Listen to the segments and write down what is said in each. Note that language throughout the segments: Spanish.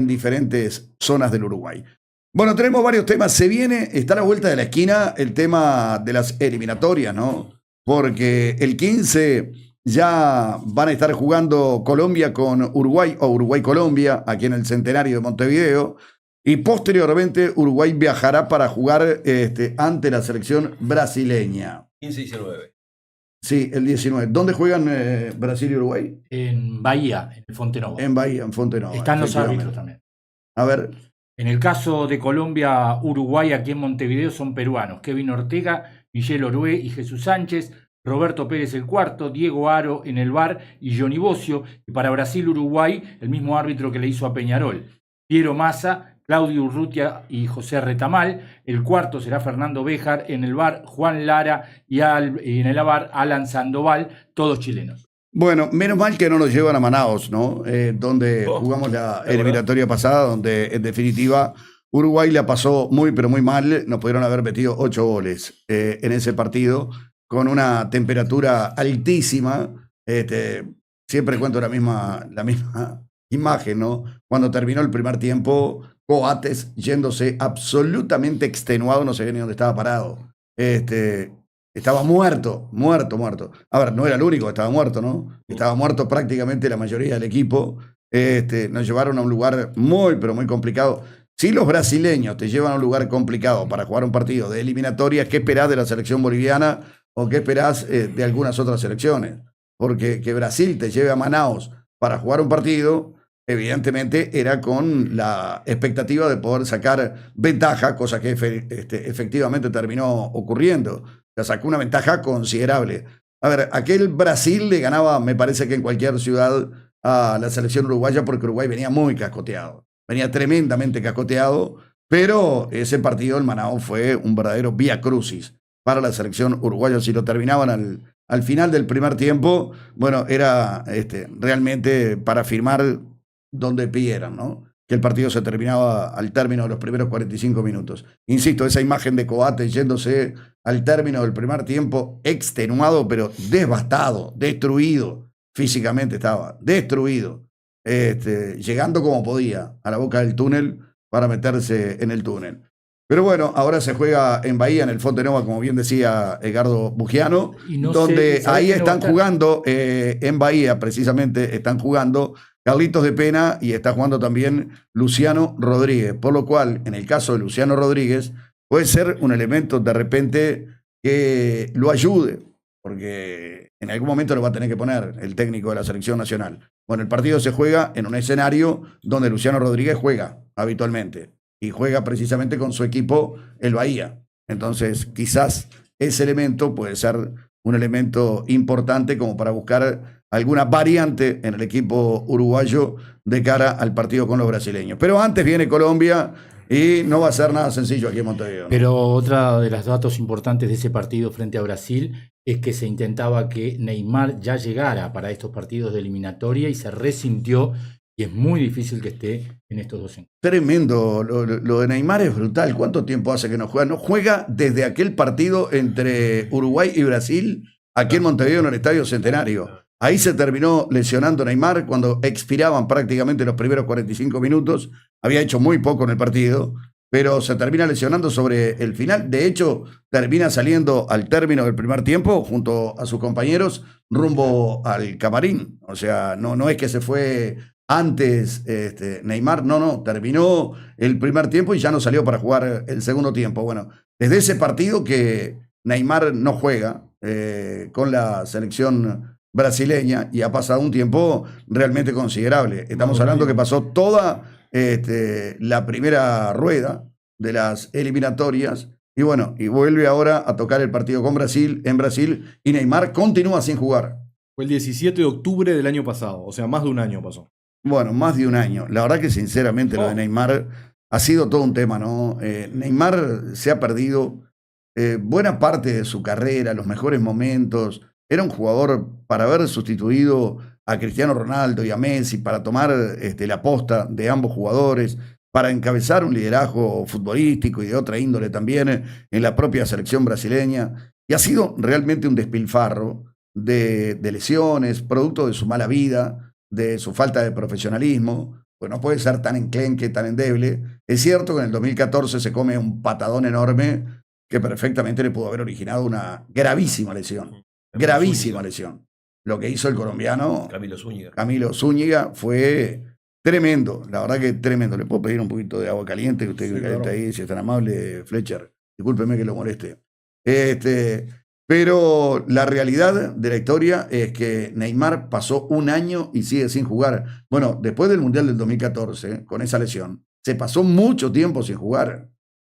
en diferentes zonas del Uruguay. Bueno, tenemos varios temas. Se viene, está a la vuelta de la esquina el tema de las eliminatorias, ¿no? Porque el 15 ya van a estar jugando Colombia con Uruguay o Uruguay-Colombia, aquí en el Centenario de Montevideo. Y posteriormente Uruguay viajará para jugar ante la selección brasileña. 15 y 19. Sí, el 19. ¿Dónde juegan Brasil y Uruguay? En Bahía, en el Fonte Nova. En Bahía, en Fonte Nova. Están los árbitros también. A ver. En el caso de Colombia, Uruguay, aquí en Montevideo, son peruanos. Kevin Ortega, Miguel Orué y Jesús Sánchez. Roberto Pérez el cuarto, Diego Aro en el VAR y Johnny Bocio. Y para Brasil-Uruguay, el mismo árbitro que le hizo a Peñarol. Piero Massa, Claudio Urrutia y José Retamal. El cuarto será Fernando Béjar en el VAR, Juan Lara y en el VAR Alan Sandoval, todos chilenos. Bueno, menos mal que no nos llevan a Manaos, ¿no? Donde jugamos la eliminatoria pasada, donde en definitiva Uruguay la pasó muy, pero muy mal. Nos pudieron haber metido 8 goles en ese partido, con una temperatura altísima. Siempre cuento la misma imagen, ¿no? Cuando terminó el primer tiempo, Coates yéndose absolutamente extenuado, no sabía ni dónde estaba parado. Estaba muerto. A ver, no era el único que estaba muerto, ¿no? Estaba muerto prácticamente la mayoría del equipo. Nos llevaron a un lugar muy, pero muy complicado. Si los brasileños te llevan a un lugar complicado para jugar un partido de eliminatoria, ¿qué esperás de la selección boliviana o qué esperás de algunas otras selecciones? Porque que Brasil te lleve a Manaos para jugar un partido, evidentemente era con la expectativa de poder sacar ventaja, cosa que efectivamente terminó ocurriendo. O sea, sacó una ventaja considerable. A ver, aquel Brasil le ganaba, me parece que en cualquier ciudad, a la selección uruguaya, porque Uruguay venía muy cascoteado. Venía tremendamente cascoteado, pero ese partido en Manaos fue un verdadero vía crucis para la selección uruguaya. Si lo terminaban al final del primer tiempo, bueno, era realmente para firmar donde pidieran, ¿no? Que el partido se terminaba al término de los primeros 45 minutos. Insisto, esa imagen de Coates yéndose al término del primer tiempo, extenuado, pero devastado, destruido, físicamente estaba, destruido, llegando como podía a la boca del túnel para meterse en el túnel. Pero bueno, ahora se juega en Bahía, en el Fonte Nova, como bien decía Edgardo Bugiano, donde ahí están jugando, en Bahía precisamente, están jugando Carlitos de Pena y está jugando también Luciano Rodríguez, por lo cual, en el caso de Luciano Rodríguez, puede ser un elemento de repente que lo ayude, porque en algún momento lo va a tener que poner el técnico de la selección nacional. Bueno, el partido se juega en un escenario donde Luciano Rodríguez juega habitualmente y juega precisamente con su equipo, el Bahía. Entonces, quizás ese elemento puede ser un elemento importante como para buscar alguna variante en el equipo uruguayo de cara al partido con los brasileños. Pero antes viene Colombia y no va a ser nada sencillo aquí en Montevideo, ¿no? Pero otra de los datos importantes de ese partido frente a Brasil es que se intentaba que Neymar ya llegara para estos partidos de eliminatoria y se resintió, y es muy difícil que esté en estos dos encuentros. Tremendo, lo de Neymar es brutal. ¿Cuánto tiempo hace que no juega? No juega desde aquel partido entre Uruguay y Brasil aquí en Montevideo, en el Estadio Centenario. Ahí se terminó lesionando Neymar cuando expiraban prácticamente los primeros 45 minutos. Había hecho muy poco en el partido, pero se termina lesionando sobre el final. De hecho, termina saliendo al término del primer tiempo junto a sus compañeros rumbo al camarín. O sea, no es que se fue antes Neymar, no, terminó el primer tiempo y ya no salió para jugar el segundo tiempo. Bueno, desde ese partido que Neymar no juega con la selección brasileña y ha pasado un tiempo realmente considerable. Estamos hablando que pasó toda la primera rueda de las eliminatorias y bueno, y vuelve ahora a tocar el partido con Brasil, en Brasil, y Neymar continúa sin jugar. Fue el 17 de octubre del año pasado, o sea, más de un año pasó. Bueno, más de un año. La verdad que sinceramente lo de Neymar ha sido todo un tema, ¿no? Neymar se ha perdido buena parte de su carrera, los mejores momentos. Era un jugador para haber sustituido a Cristiano Ronaldo y a Messi, para tomar la posta de ambos jugadores, para encabezar un liderazgo futbolístico y de otra índole también en la propia selección brasileña. Y ha sido realmente un despilfarro de lesiones, producto de su mala vida, de su falta de profesionalismo, pues no puede ser tan enclenque, tan endeble. Es cierto que en el 2014 se come un patadón enorme que perfectamente le pudo haber originado una gravísima lesión. Gravísima lesión. Lo que hizo el colombiano Camilo Zúñiga fue tremendo, la verdad que tremendo. ¿Le puedo pedir un poquito de agua caliente? Que usted que está ahí, si es tan amable, Fletcher. Discúlpeme que lo moleste. Pero la realidad de la historia es que Neymar pasó un año y sigue sin jugar. Bueno, después del Mundial del 2014, con esa lesión, se pasó mucho tiempo sin jugar.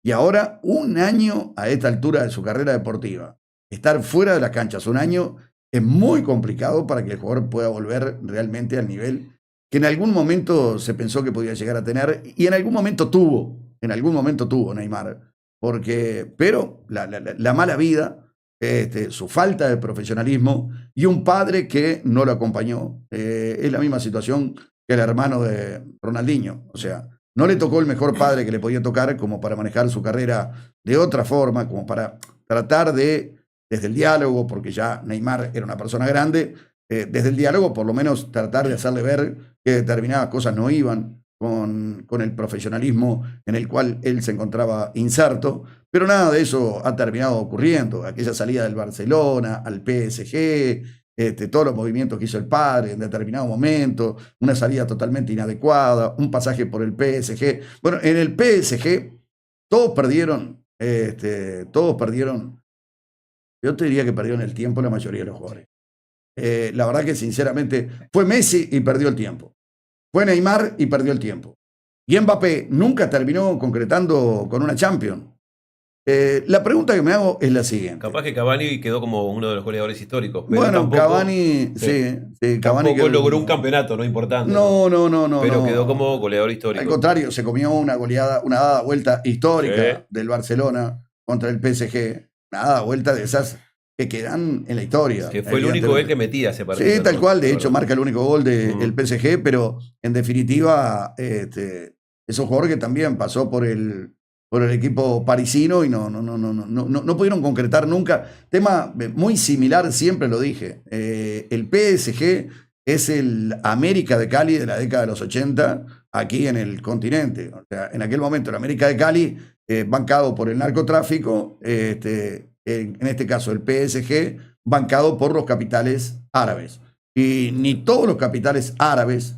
Y ahora, un año a esta altura de su carrera deportiva, estar fuera de las canchas un año es muy complicado para que el jugador pueda volver realmente al nivel que en algún momento se pensó que podía llegar a tener y en algún momento tuvo Neymar. Pero la mala vida, su falta de profesionalismo y un padre que no lo acompañó. Es la misma situación que el hermano de Ronaldinho. O sea, no le tocó el mejor padre que le podía tocar como para manejar su carrera de otra forma, como para tratar de, desde el diálogo, porque ya Neymar era una persona grande, desde el diálogo por lo menos tratar de hacerle ver que determinadas cosas no iban con el profesionalismo en el cual él se encontraba inserto, pero nada de eso ha terminado ocurriendo. Aquella salida del Barcelona al PSG, todos los movimientos que hizo el padre en determinado momento, una salida totalmente inadecuada, un pasaje por el PSG. Bueno, en el PSG todos perdieron, yo te diría que perdieron el tiempo la mayoría de los jugadores. La verdad que sinceramente fue Messi y perdió el tiempo. Fue Neymar y perdió el tiempo. Y Mbappé nunca terminó concretando con una Champions. La pregunta que me hago es la siguiente. Capaz que Cavani quedó como uno de los goleadores históricos. Pero bueno, tampoco, Cavani, Cavani tampoco logró un campeonato, no importante. No. Pero quedó como goleador histórico. Al contrario, se comió una goleada, una dada vuelta histórica del Barcelona contra el PSG. Una dada vuelta de esas que quedan en la historia. Que fue el único gol que metía ese partido. Sí, tal cual. De hecho, marca el único gol del PSG, pero en definitiva, es un jugador que también pasó por el equipo parisino y no pudieron concretar nunca. Tema muy similar, siempre lo dije. El PSG es el América de Cali de la década de los 80 aquí en el continente. O sea, en aquel momento el América de Cali, bancado por el narcotráfico, en este caso el PSG, bancado por los capitales árabes. Y ni todos los capitales árabes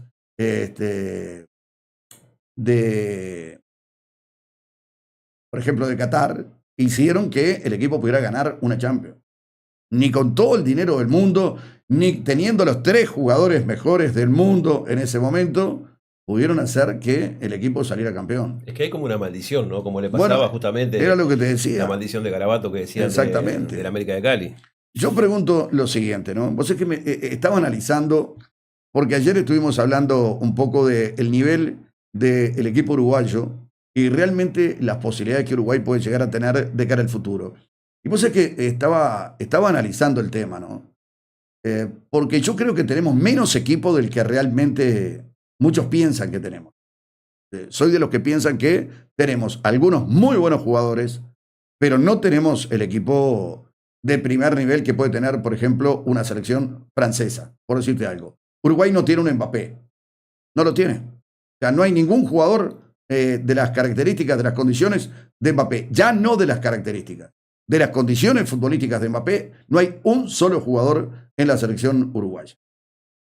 por ejemplo, de Qatar, hicieron que el equipo pudiera ganar una Champions. Ni con todo el dinero del mundo, ni teniendo los 3 jugadores mejores del mundo en ese momento, pudieron hacer que el equipo saliera campeón. Es que hay como una maldición, ¿no? Como le pasaba justamente. Era lo que te decía. La maldición de Garabato que decía exactamente de la América de Cali. Yo pregunto lo siguiente, ¿no? Vos es que estaba analizando, porque ayer estuvimos hablando un poco del nivel del equipo uruguayo y realmente las posibilidades que Uruguay puede llegar a tener de cara al futuro. Y vos es que estaba analizando el tema, ¿no? Porque yo creo que tenemos menos equipo del que realmente muchos piensan que tenemos. Soy de los que piensan que tenemos algunos muy buenos jugadores, pero no tenemos el equipo de primer nivel que puede tener, por ejemplo, una selección francesa, por decirte algo. Uruguay no tiene un Mbappé. No lo tiene. O sea, no hay ningún jugador de las características, de las condiciones de Mbappé. Ya no de las características. De las condiciones futbolísticas de Mbappé, no hay un solo jugador en la selección uruguaya.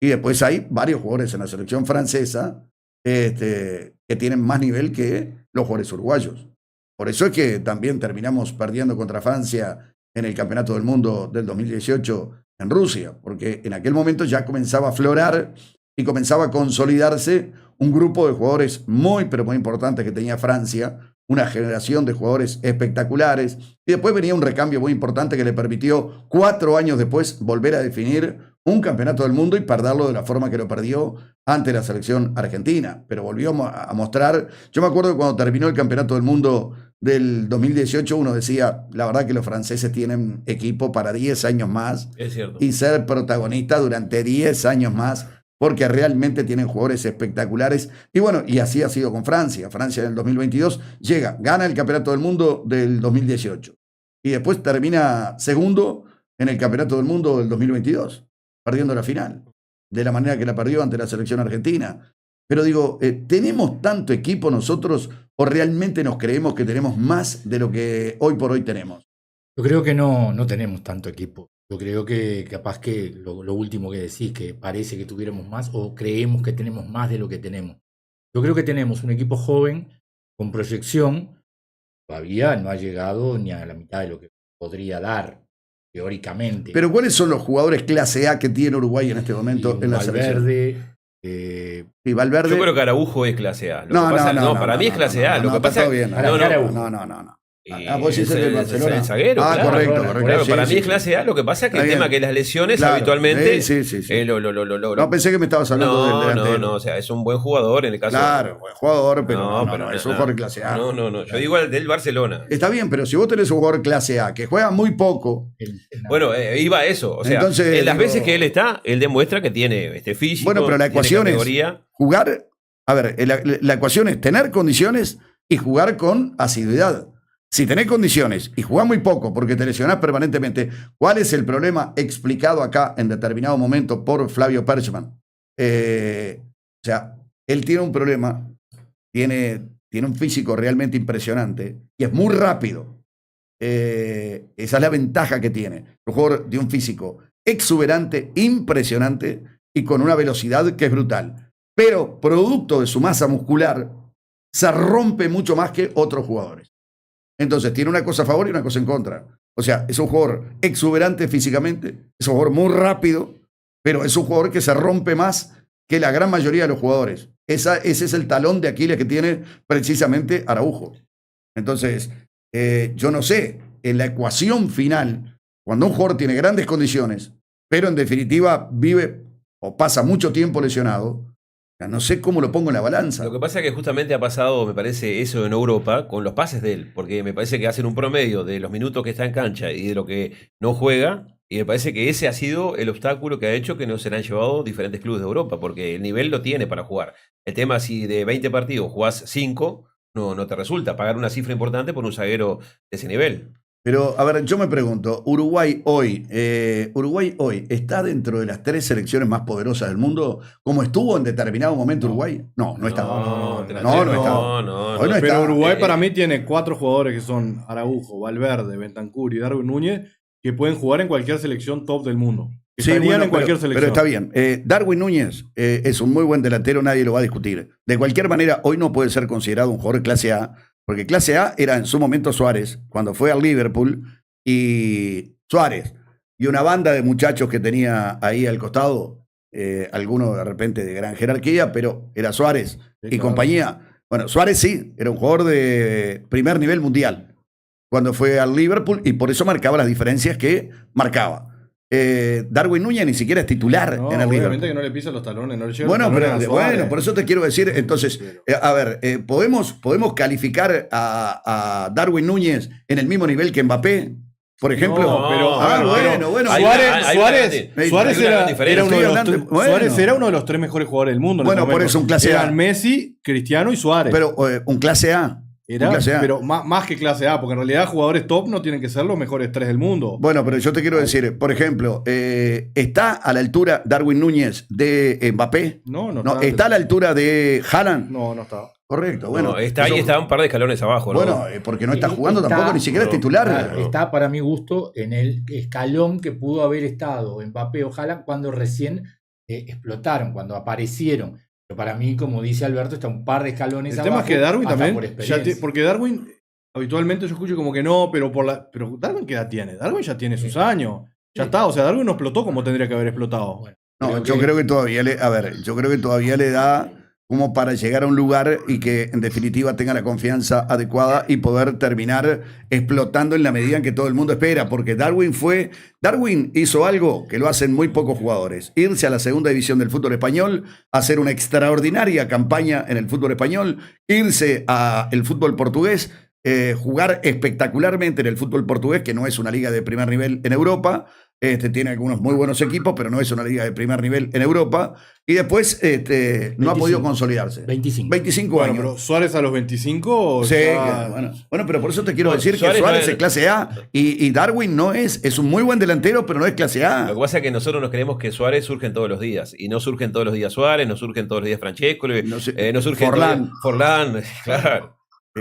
Y después hay varios jugadores en la selección francesa que tienen más nivel que los jugadores uruguayos. Por eso es que también terminamos perdiendo contra Francia en el Campeonato del Mundo del 2018 en Rusia, porque en aquel momento ya comenzaba a aflorar y comenzaba a consolidarse un grupo de jugadores muy, pero muy importantes que tenía Francia, una generación de jugadores espectaculares, y después venía un recambio muy importante que le permitió 4 años después volver a definir un campeonato del mundo y perderlo de la forma que lo perdió ante la selección argentina. Pero volvió a mostrar, yo me acuerdo que cuando terminó el campeonato del mundo del 2018, uno decía, la verdad que los franceses tienen equipo para 10 años más y ser protagonista durante 10 años más, porque realmente tienen jugadores espectaculares. Y bueno, y así ha sido con Francia. Francia en el 2022 llega, gana el campeonato del mundo del 2018 y después termina segundo en el campeonato del mundo del 2022, perdiendo la final, de la manera que la perdió ante la selección argentina. Pero digo, ¿tenemos tanto equipo nosotros o realmente nos creemos que tenemos más de lo que hoy por hoy tenemos? Yo creo que no tenemos tanto equipo. Yo creo que capaz que lo último que decís, que parece que tuviéramos más o creemos que tenemos más de lo que tenemos. Yo creo que tenemos un equipo joven con proyección, todavía no ha llegado ni a la mitad de lo que podría dar, teóricamente. Pero ¿cuáles son los jugadores clase A que tiene Uruguay en este momento en la selección? Valverde. Y Valverde. Yo creo que Araujo es clase A. Para mí es clase A. Lo que pasa es que. No. Vos decís el Barcelona. El zaguero, claro. Correcto. Claro, Sí, para mí sí. es clase A. Lo que pasa es que Está el bien. tema que las lesiones Claro. habitualmente. Sí. No, pensé que me estabas hablando del delantero. No, o sea, es un buen jugador en el caso. Claro, buen jugador, pero no, es un jugador de clase A. No. Yo digo el del Barcelona. Está bien, pero si vos tenés un jugador clase A que juega muy poco. Bueno, iba a eso. O sea, Entonces, en las veces que él está, él demuestra que tiene este físico. Bueno, pero la ecuación es jugar. A ver, la ecuación es tener condiciones y jugar con asiduidad. Si tenés condiciones y jugás muy poco porque te lesionás permanentemente, ¿cuál es el problema explicado acá en determinado momento por Flavio Perchman? O sea, él tiene un problema, tiene un físico realmente impresionante y es muy rápido. Esa es la ventaja que tiene. Un jugador de un físico exuberante, impresionante y con una velocidad que es brutal. Pero producto de su masa muscular, se rompe mucho más que otros jugadores. Entonces, tiene una cosa a favor y una cosa en contra. O sea, es un jugador exuberante físicamente, es un jugador muy rápido, pero es un jugador que se rompe más que la gran mayoría de los jugadores. Ese es el talón de Aquiles que tiene precisamente Araujo. Entonces, yo no sé, en la ecuación final, cuando un jugador tiene grandes condiciones, pero en definitiva vive o pasa mucho tiempo lesionado, no sé cómo lo pongo en la balanza. Lo que pasa es que justamente ha pasado, me parece, eso en Europa con los pases de él, porque me parece que hacen un promedio de los minutos que está en cancha y de lo que no juega, y me parece que ese ha sido el obstáculo que ha hecho que no se le han llevado diferentes clubes de Europa, porque el nivel lo tiene para jugar. El tema es si de 20 partidos jugás 5, no te resulta pagar una cifra importante por un zaguero de ese nivel. Pero, a ver, yo me pregunto, Uruguay hoy ¿está dentro de las 3 selecciones más poderosas del mundo? ¿Como estuvo en determinado momento Uruguay? No está. No Hoy no Pero está. Uruguay para mí tiene 4 jugadores que son Araujo, Valverde, Bentancur y Darwin Núñez que pueden jugar en cualquier selección top del mundo. Estarían en cualquier selección. Pero está bien. Darwin Núñez es un muy buen delantero, nadie lo va a discutir. De cualquier manera, hoy no puede ser considerado un jugador de clase A, porque clase A era en su momento Suárez, cuando fue al Liverpool, y Suárez, y una banda de muchachos que tenía ahí al costado, algunos de repente de gran jerarquía, pero era Suárez y compañía. Bueno, Suárez sí, era un jugador de primer nivel mundial cuando fue al Liverpool y por eso marcaba las diferencias que marcaba. Darwin Núñez ni siquiera es titular en el Liverpool. Obviamente que no le pisan los talones, no le llegan Bueno, los talones a Suárez. bueno, por eso te quiero decir, entonces, a ver, ¿podemos calificar a Darwin Núñez en el mismo nivel que Mbappé? Por ejemplo. No, pero bueno. Suárez era uno de los 3 mejores jugadores del mundo. Bueno, por eso un clase A. Eran Messi, Cristiano y Suárez. Pero un clase A. Pero más que clase A, porque en realidad jugadores top no tienen que ser los mejores 3 del mundo. Bueno, pero yo te quiero decir, por ejemplo, ¿está a la altura Darwin Núñez de Mbappé? No. ¿Está a la altura de Haaland? No está. Correcto, bueno. No, está un par de escalones abajo, ¿no? Bueno, porque no está jugando tampoco, ni siquiera es titular. Claro, está para mi gusto en el escalón que pudo haber estado Mbappé o Haaland cuando recién explotaron, cuando aparecieron. Pero para mí, como dice Alberto, está un par de escalones el abajo. tema es que Darwin también, por porque Darwin, habitualmente yo escucho como que no, pero Darwin ¿qué edad tiene? Darwin ya tiene sus años. Ya está, o sea, Darwin no explotó como tendría que haber explotado. Bueno, no, yo creo que todavía le da como para llegar a un lugar y que en definitiva tenga la confianza adecuada y poder terminar explotando en la medida en que todo el mundo espera, porque Darwin hizo algo que lo hacen muy pocos jugadores, irse a la segunda división del fútbol español, hacer una extraordinaria campaña en el fútbol español, irse al fútbol portugués jugar espectacularmente en el fútbol portugués, que no es una liga de primer nivel en Europa. Tiene algunos muy buenos equipos, pero no es una liga de primer nivel en Europa. Y después no ha podido consolidarse. 25 Bueno, años. pero Suárez a los 25. Sí, ya- bueno, pero por eso te quiero decir que Suárez Suárez no es- es clase A y Darwin no es un muy buen delantero, pero no es clase A. Lo que pasa es que nosotros nos creemos que Suárez surgen todos los días. Y no surgen todos los días Suárez, no surgen todos los días Francesco, no surgen Forlán. Forlán, claro.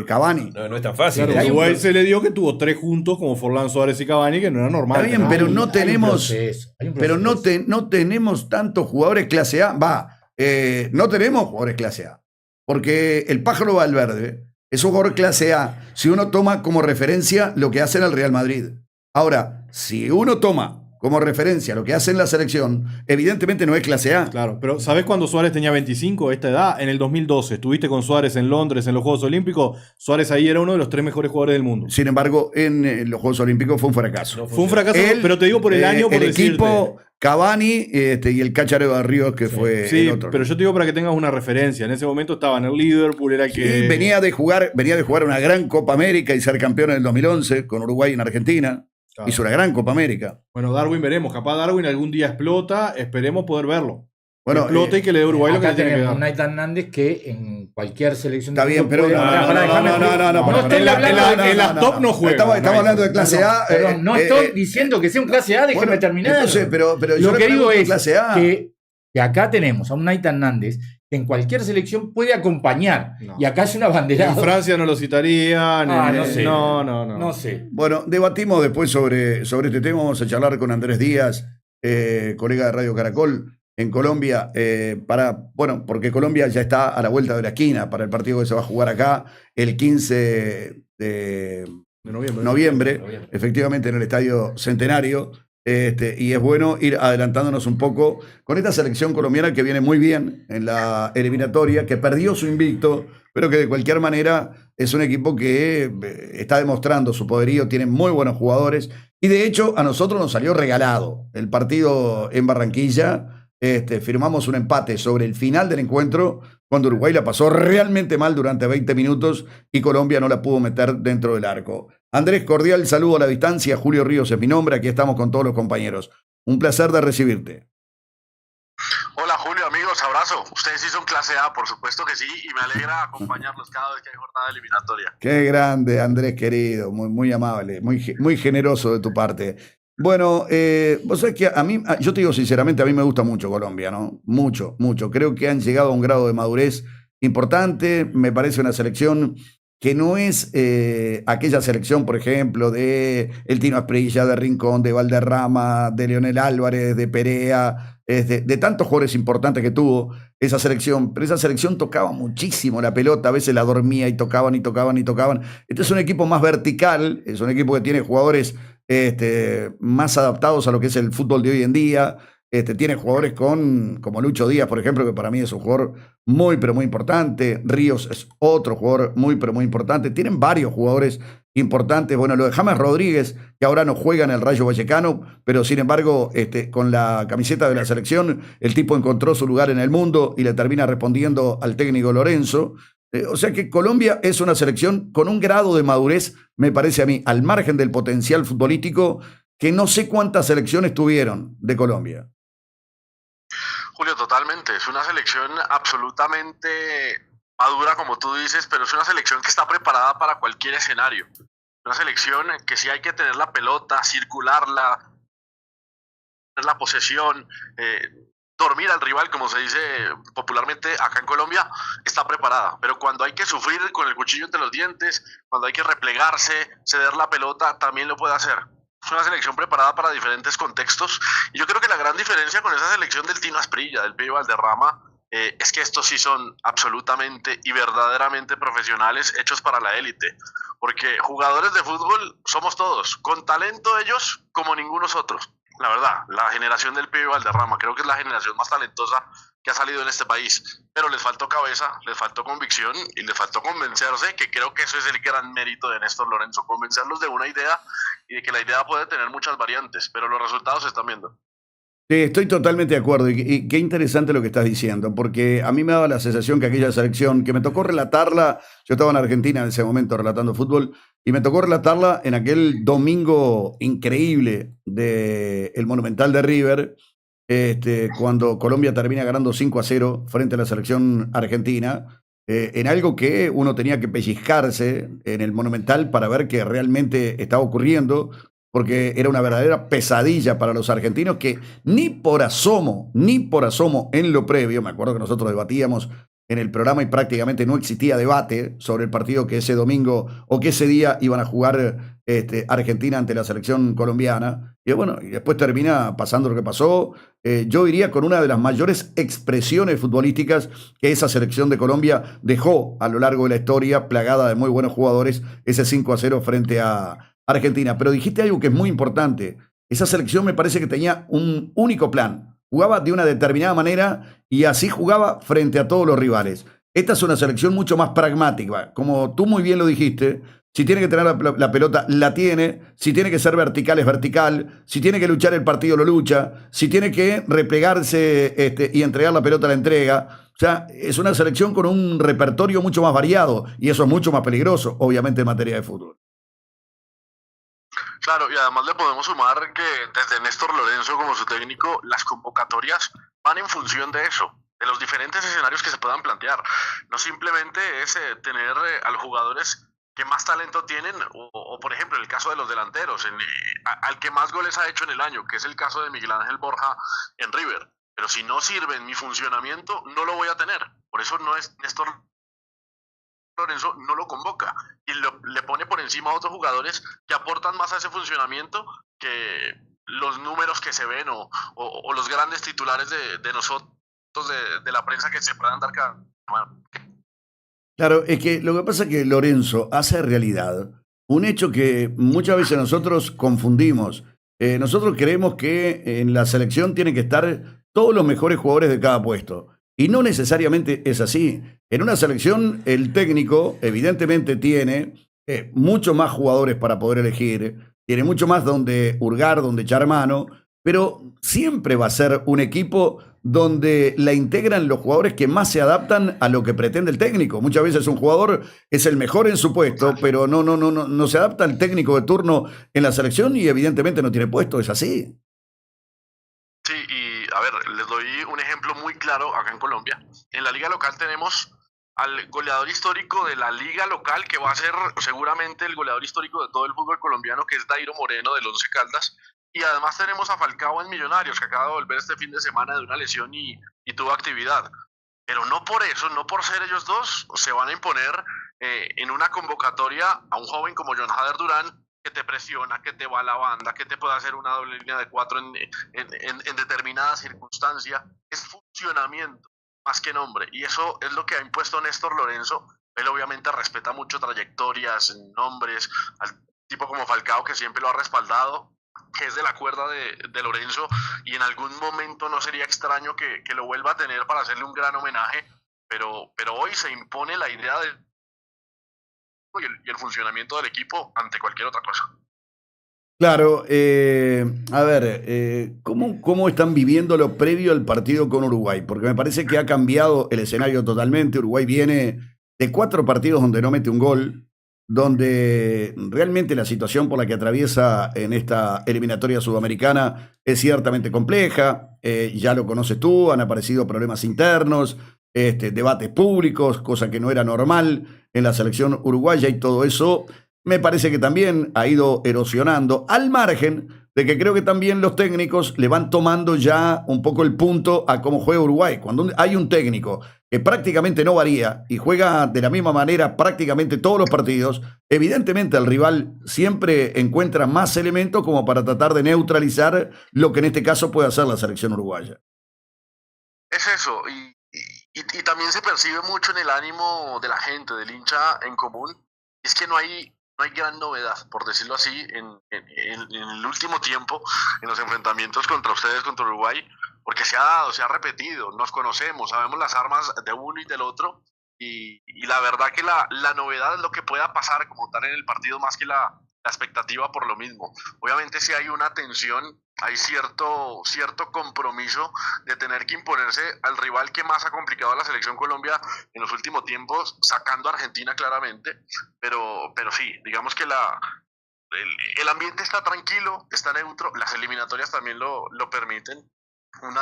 Cavani. No es tan fácil. Claro, Hay un Uruguay pro- se le dio que tuvo 3 juntos como Forlán, Suárez y Cavani, que no era normal. Está bien, pero no Hay un tenemos, proceso, hay un pero no, proceso. no tenemos tantos jugadores clase A. No tenemos jugadores clase A. Porque el Pájaro Valverde es un jugador clase A si uno toma como referencia lo que hace en el Real Madrid. Ahora, si uno toma como referencia lo que hace en la selección, evidentemente no es clase A. Claro, pero ¿sabés cuando Suárez tenía 25, esta edad? En el 2012. Estuviste con Suárez en Londres en los Juegos Olímpicos. Suárez ahí era uno de los 3 mejores jugadores del mundo. Sin embargo, en los Juegos Olímpicos fue un fracaso. No Fue un fracaso, Él, pero te digo por el año, por el decirte. equipo, Cavani y el Cácharo de Ríos, que fue Sí, el otro. pero yo te digo para que tengas una referencia. En ese momento estaba en el Liverpool, era el que... Sí, venía de jugar una gran Copa América y ser campeón en el 2011 con Uruguay en Argentina. Claro. Hizo una gran Copa América. Bueno, Darwin veremos. Capaz Darwin algún día explota. Esperemos poder verlo. Bueno, Explota y que le dé a Uruguay lo que Acá le tiene que tenemos dar. un Nathan Hernández que en cualquier selección Está del bien, mundo pero puede no, marcar. no, Pará, no, déjame- no, no, no no, estoy en la- hablando en la- de- en las top no juega. Estamos hablando de clase A. Perdón, no estoy diciendo que sea un clase A, déjeme bueno, terminar. entonces, pero yo Lo le que digo pregunto es clase A. que acá tenemos a un Nathan Hernández que en cualquier selección puede acompañar. No. Y acá es una En bandera. Francia no lo citarían. No sé. No. No sé. Bueno, debatimos después sobre este tema. Vamos a charlar con Andrés Díaz, colega de Radio Caracol en Colombia, porque Colombia ya está a la vuelta de la esquina para el partido que se va a jugar acá el 15 de De noviembre. noviembre, Noviembre. efectivamente en el Estadio Centenario. Y es bueno ir adelantándonos un poco con esta selección colombiana que viene muy bien en la eliminatoria, que perdió su invicto, pero que de cualquier manera es un equipo que está demostrando su poderío, tiene muy buenos jugadores, y de hecho a nosotros nos salió regalado el partido en Barranquilla. Firmamos un empate sobre el final del encuentro, cuando Uruguay la pasó realmente mal durante 20 minutos y Colombia no la pudo meter dentro del arco. Andrés, cordial saludo a la distancia. Julio Ríos es mi nombre, aquí estamos con todos los compañeros. Un placer de recibirte. Hola Julio, amigos, abrazo. Ustedes sí son clase A, por supuesto que sí, y me alegra acompañarlos cada vez que hay jornada eliminatoria. Qué grande, Andrés querido, muy, muy amable, muy generoso de tu parte. Bueno, vos sabés que yo te digo sinceramente, a mí me gusta mucho Colombia, ¿no? Mucho, mucho. Creo que han llegado a un grado de madurez importante. Me parece una selección que no es aquella selección, por ejemplo, de el Tino Asprilla, de Rincón, de Valderrama, de Leonel Álvarez, de Perea, de tantos jugadores importantes que tuvo esa selección. Pero esa selección tocaba muchísimo la pelota, a veces la dormía y tocaban y tocaban y tocaban. Este es un equipo más vertical, es un equipo que tiene jugadores más adaptados a lo que es el fútbol de hoy en día. Tiene jugadores como Lucho Díaz, por ejemplo, que para mí es un jugador muy, pero muy importante. Ríos es otro jugador muy, pero muy importante. Tienen varios jugadores importantes. Bueno, lo de James Rodríguez, que ahora no juega en el Rayo Vallecano, pero sin embargo, con la camiseta de la selección, el tipo encontró su lugar en el mundo y le termina respondiendo al técnico Lorenzo. O sea que Colombia es una selección con un grado de madurez, me parece a mí, al margen del potencial futbolístico, que no sé cuántas selecciones tuvieron de Colombia. Julio, totalmente. Es una selección absolutamente madura, como tú dices, pero es una selección que está preparada para cualquier escenario. Una selección que si hay que tener la pelota, circularla, tener la posesión, dormir al rival, como se dice popularmente acá en Colombia, está preparada. Pero cuando hay que sufrir con el cuchillo entre los dientes, cuando hay que replegarse, ceder la pelota, también lo puede hacer. Es una selección preparada para diferentes contextos. Y yo creo que la gran diferencia con esa selección del Tino Asprilla, del Pibe Valderrama, es que estos sí son absolutamente y verdaderamente profesionales, hechos para la élite. Porque jugadores de fútbol somos todos, con talento ellos como ningunos otros. La verdad, la generación del Pibe Valderrama creo que es la generación más talentosa que ha salido en este país, pero les faltó cabeza, les faltó convicción y les faltó convencerse, que creo que eso es el gran mérito de Néstor Lorenzo, convencerlos de una idea y de que la idea puede tener muchas variantes, pero los resultados se están viendo. Sí, estoy totalmente de acuerdo y qué interesante lo que estás diciendo, porque a mí me daba la sensación que aquella selección, que me tocó relatarla, yo estaba en Argentina en ese momento relatando fútbol, y me tocó relatarla en aquel domingo increíble del Monumental de River, cuando Colombia termina ganando 5-0 frente a la selección argentina, en algo que uno tenía que pellizcarse en el Monumental para ver que realmente estaba ocurriendo, porque era una verdadera pesadilla para los argentinos que ni por asomo en lo previo, me acuerdo que nosotros debatíamos en el programa y prácticamente no existía debate sobre el partido que ese domingo o que ese día iban a jugar Argentina ante la selección colombiana. Y bueno, y después termina pasando lo que pasó. Yo diría con una de las mayores expresiones futbolísticas que esa selección de Colombia dejó a lo largo de la historia, plagada de muy buenos jugadores, ese 5-0 frente a Argentina. Pero dijiste algo que es muy importante. Esa selección me parece que tenía un único plan. Jugaba de una determinada manera y así jugaba frente a todos los rivales. Esta es una selección mucho más pragmática. Como tú muy bien lo dijiste, si tiene que tener la pelota, la tiene. Si tiene que ser vertical, es vertical. Si tiene que luchar el partido, lo lucha. Si tiene que replegarse y entregar la pelota, la entrega. O sea, es una selección con un repertorio mucho más variado y eso es mucho más peligroso, obviamente, en materia de fútbol. Claro, y además le podemos sumar que desde Néstor Lorenzo como su técnico, las convocatorias van en función de eso, de los diferentes escenarios que se puedan plantear. No simplemente es tener a los jugadores que más talento tienen, o por ejemplo, en el caso de los delanteros, al que más goles ha hecho en el año, que es el caso de Miguel Ángel Borja en River. Pero si no sirve en mi funcionamiento, no lo voy a tener. Por eso no es Néstor Lorenzo no lo convoca y le pone por encima a otros jugadores que aportan más a ese funcionamiento que los números que se ven o los grandes titulares de nosotros, de la prensa que se puedan dar cada semana. Claro, es que lo que pasa es que Lorenzo hace realidad un hecho que muchas veces nosotros confundimos. Nosotros creemos que en la selección tienen que estar todos los mejores jugadores de cada puesto. Y no necesariamente es así. En una selección el técnico evidentemente tiene mucho más jugadores para poder elegir, tiene mucho más donde hurgar, donde echar mano, pero siempre va a ser un equipo donde la integran los jugadores que más se adaptan a lo que pretende el técnico. Muchas veces un jugador es el mejor en su puesto, pero no se adapta al técnico de turno en la selección y evidentemente no tiene puesto, es así. Sí, y a ver, les doy un ejemplo muy claro acá en Colombia. En la liga local tenemos al goleador histórico de la liga local, que va a ser seguramente el goleador histórico de todo el fútbol colombiano, que es Dairo Moreno del Once Caldas. Y además tenemos a Falcao en Millonarios, que acaba de volver este fin de semana de una lesión y tuvo actividad. Pero no por eso, no por ser ellos dos, se van a imponer en una convocatoria a un joven como John Hader Durán, que te presiona, que te va a la banda, que te puede hacer una doble línea de 4 en determinada circunstancia. Es funcionamiento más que nombre, y eso es lo que ha impuesto Néstor Lorenzo. Él obviamente respeta mucho trayectorias, nombres, al tipo como Falcao, que siempre lo ha respaldado, que es de la cuerda de Lorenzo, y en algún momento no sería extraño que lo vuelva a tener para hacerle un gran homenaje, pero hoy se impone la idea de y el funcionamiento del equipo ante cualquier otra cosa. Claro, a ver, ¿cómo están viviendo lo previo al partido con Uruguay? Porque me parece que ha cambiado el escenario totalmente. Uruguay viene de 4 partidos donde no mete un gol, donde realmente la situación por la que atraviesa en esta eliminatoria sudamericana es ciertamente compleja. Ya lo conoces tú, han aparecido problemas internos, debates públicos, cosa que no era normal en la selección uruguaya, y todo eso me parece que también ha ido erosionando, al margen de que creo que también los técnicos le van tomando ya un poco el punto a cómo juega Uruguay. Cuando hay un técnico que prácticamente no varía y juega de la misma manera prácticamente todos los partidos, evidentemente el rival siempre encuentra más elementos como para tratar de neutralizar lo que en este caso puede hacer la selección uruguaya. Es eso, y también se percibe mucho en el ánimo de la gente, del hincha en común. Es que no hay gran novedad, por decirlo así, en el último tiempo, en los enfrentamientos contra ustedes, contra Uruguay, porque se ha dado, se ha repetido, nos conocemos, sabemos las armas de uno y del otro, y la verdad que la novedad es lo que pueda pasar como tal en el partido, más que la la expectativa por lo mismo. Obviamente si hay una tensión, hay cierto compromiso de tener que imponerse al rival que más ha complicado a la selección Colombia en los últimos tiempos, sacando a Argentina claramente, pero sí, digamos que el ambiente está tranquilo, está neutro, las eliminatorias también lo permiten. Una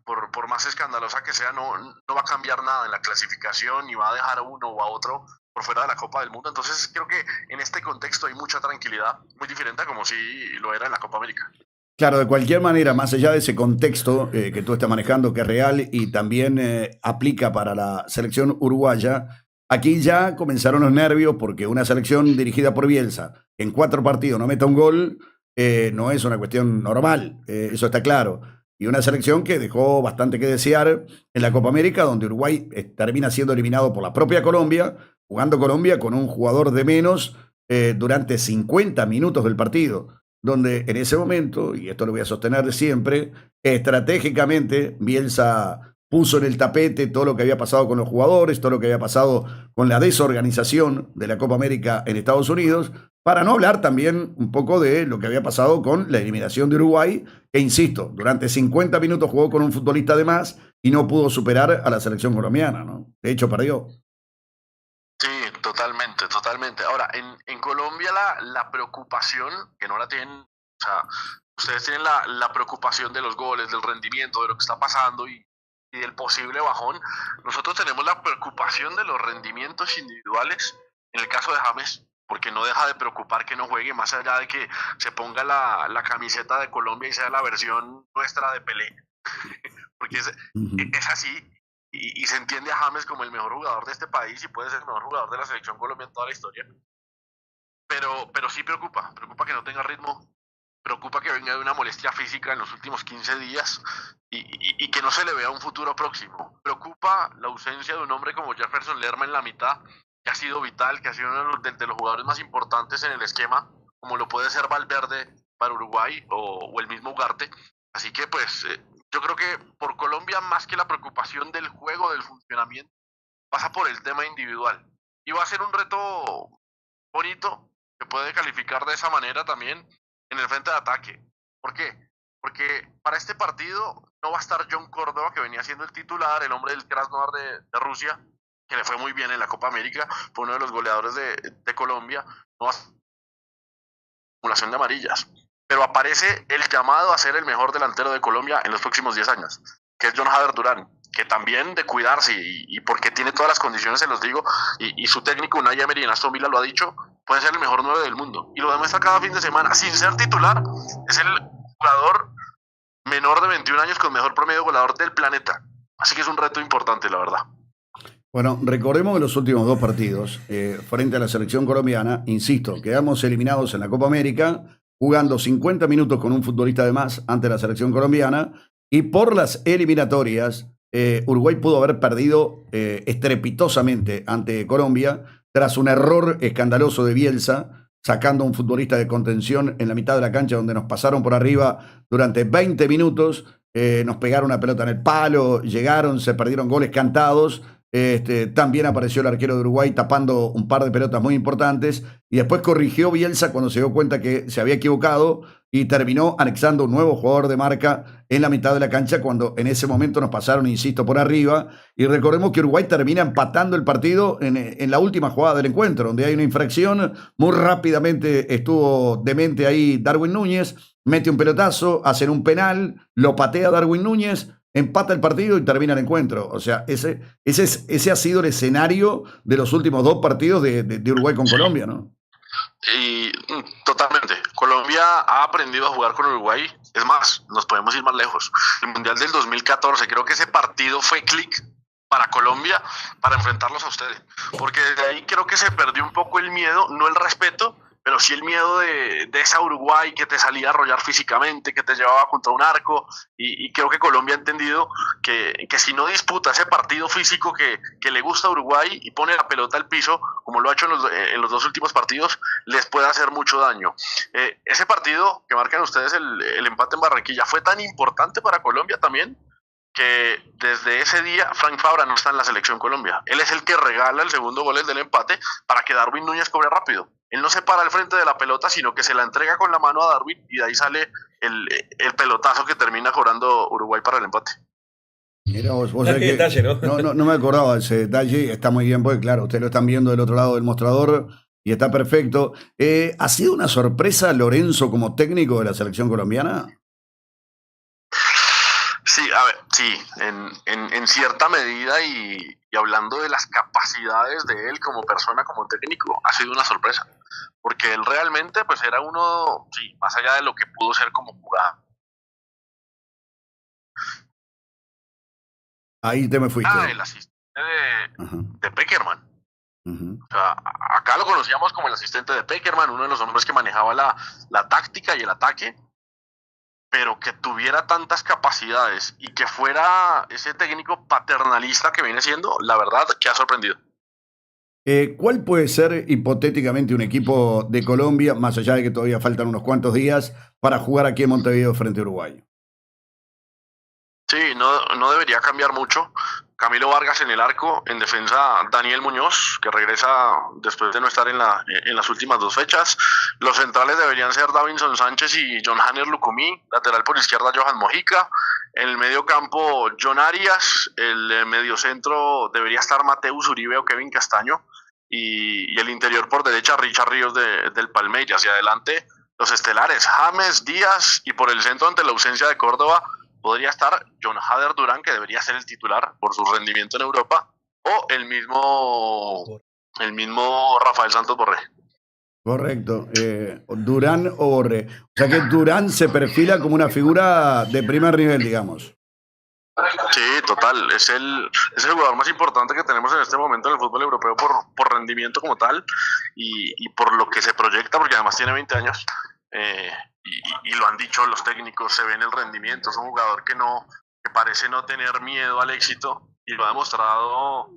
por más escandalosa que sea, no va a cambiar nada en la clasificación ni va a dejar a uno o a otro por fuera de la Copa del Mundo. Entonces creo que en este contexto hay mucha tranquilidad, muy diferente a como si lo era en la Copa América. Claro, de cualquier manera, más allá de ese contexto que tú estás manejando, que es real y también aplica para la selección uruguaya, aquí ya comenzaron los nervios porque una selección dirigida por Bielsa en 4 partidos no meta un gol, no es una cuestión normal, eso está claro. Y una selección que dejó bastante que desear en la Copa América, donde Uruguay termina siendo eliminado por la propia Colombia, jugando Colombia con un jugador de menos durante 50 minutos del partido, donde en ese momento, y esto lo voy a sostener de siempre, estratégicamente Bielsa puso en el tapete todo lo que había pasado con los jugadores, todo lo que había pasado con la desorganización de la Copa América en Estados Unidos, para no hablar también un poco de lo que había pasado con la eliminación de Uruguay, que insisto, durante 50 minutos jugó con un futbolista de más y no pudo superar a la selección colombiana, ¿no? De hecho, perdió. Sí, totalmente. Ahora, en Colombia la preocupación, que no la tienen, o sea, ustedes tienen la preocupación de los goles, del rendimiento, de lo que está pasando y del posible bajón. Nosotros tenemos la preocupación de los rendimientos individuales, en el caso de James, porque no deja de preocupar que no juegue, más allá de que se ponga la camiseta de Colombia y sea la versión nuestra de Pelé, porque es así. Y se entiende a James como el mejor jugador de este país y puede ser el mejor jugador de la selección Colombia en toda la historia. Pero sí preocupa que no tenga ritmo, preocupa que venga de una molestia física en los últimos 15 días y que no se le vea un futuro próximo. Preocupa la ausencia de un hombre como Jefferson Lerma en la mitad, que ha sido vital, que ha sido uno de los jugadores más importantes en el esquema, como lo puede ser Valverde para Uruguay o el mismo Ugarte. Así que pues yo creo que por Colombia, más que la preocupación del juego, del funcionamiento, pasa por el tema individual. Y va a ser un reto bonito, se puede calificar de esa manera también en el frente de ataque. ¿Por qué? Porque para este partido no va a estar John Córdoba, que venía siendo el titular, el hombre del Krasnodar de Rusia, que le fue muy bien en la Copa América, fue uno de los goleadores de Colombia, no va a ser acumulación de amarillas. Pero aparece el llamado a ser el mejor delantero de Colombia en los próximos 10 años, que es John Jader Durán, que también de cuidarse y porque tiene todas las condiciones, se los digo, y su técnico Unai Emery en Aston Villa lo ha dicho, puede ser el mejor 9 del mundo, y lo demuestra cada fin de semana, sin ser titular, es el jugador menor de 21 años con mejor promedio goleador del planeta, así que es un reto importante, la verdad. Bueno, recordemos que los últimos 2 partidos frente a la selección colombiana, insisto, quedamos eliminados en la Copa América, jugando 50 minutos con un futbolista de más ante la selección colombiana, y por las eliminatorias, Uruguay pudo haber perdido estrepitosamente ante Colombia tras un error escandaloso de Bielsa, sacando a un futbolista de contención en la mitad de la cancha donde nos pasaron por arriba durante 20 minutos, nos pegaron una pelota en el palo, llegaron, se perdieron goles cantados. También apareció el arquero de Uruguay tapando un par de pelotas muy importantes y después corrigió Bielsa cuando se dio cuenta que se había equivocado y terminó anexando un nuevo jugador de marca en la mitad de la cancha cuando en ese momento nos pasaron, insisto, por arriba. Y recordemos que Uruguay termina empatando el partido en la última jugada del encuentro, donde hay una infracción. Muy rápidamente estuvo demente ahí Darwin Núñez, mete un pelotazo, hacen un penal, lo patea Darwin Núñez, empata el partido y termina el encuentro. O sea, ese ha sido el escenario de los últimos 2 partidos de Uruguay con Colombia, ¿no? Y totalmente. Colombia ha aprendido a jugar con Uruguay. Es más, nos podemos ir más lejos. El Mundial del 2014, creo que ese partido fue clic para Colombia para enfrentarlos a ustedes. Porque desde ahí creo que se perdió un poco el miedo, no el respeto, pero sí el miedo de esa Uruguay que te salía a arrollar físicamente, que te llevaba contra un arco, y creo que Colombia ha entendido que si no disputa ese partido físico que le gusta a Uruguay y pone la pelota al piso, como lo ha hecho en los 2 últimos partidos, les puede hacer mucho daño. Ese partido que marcan ustedes, el empate en Barranquilla, fue tan importante para Colombia también, que desde ese día Frank Fabra no está en la selección Colombia. Él es el que regala el segundo gol del empate para que Darwin Núñez cobre rápido. Él no se para al frente de la pelota, sino que se la entrega con la mano a Darwin y de ahí sale el pelotazo que termina cobrando Uruguay para el empate. Mira vos sabés que detalle, ¿no? no me acordaba de ese detalle. Está muy bien, porque claro, ustedes lo están viendo del otro lado del mostrador y está perfecto. ¿Ha sido una sorpresa Lorenzo como técnico de la selección colombiana? Sí, a ver, sí, en cierta medida y hablando de las capacidades de él como persona, como técnico, ha sido una sorpresa. Porque él realmente pues era uno, sí, más allá de lo que pudo ser como jugador. Ahí te me fuiste. El asistente de Peckerman. Uh-huh. O sea, acá lo conocíamos como el asistente de Peckerman, uno de los hombres que manejaba la táctica y el ataque, pero que tuviera tantas capacidades y que fuera ese técnico paternalista que viene siendo, la verdad que ha sorprendido. ¿Cuál puede ser hipotéticamente un equipo de Colombia, más allá de que todavía faltan unos cuantos días, para jugar aquí en Montevideo frente a Uruguay? Sí, no debería cambiar mucho. Camilo Vargas en el arco, en defensa Daniel Muñoz, que regresa después de no estar en las últimas 2 fechas. Los centrales deberían ser Davinson Sánchez y John Hanner Lucumí, lateral por izquierda Johan Mojica, en el medio campo John Arias, el mediocentro debería estar Mateus Uribe o Kevin Castaño, y el interior por derecha Richard Ríos del Palmeiras, y adelante los estelares James, Díaz, y por el centro ante la ausencia de Córdoba podría estar John Hader Durán, que debería ser el titular por su rendimiento en Europa, o el mismo Rafael Santos Borré. Correcto. Durán o Borré. O sea que Durán se perfila como una figura de primer nivel, digamos. Sí, total. Es el jugador más importante que tenemos en este momento en el fútbol europeo por rendimiento como tal y por lo que se proyecta, porque además tiene 20 años. Y lo han dicho los técnicos, se ve en el rendimiento. Es un jugador que parece no tener miedo al éxito y lo ha demostrado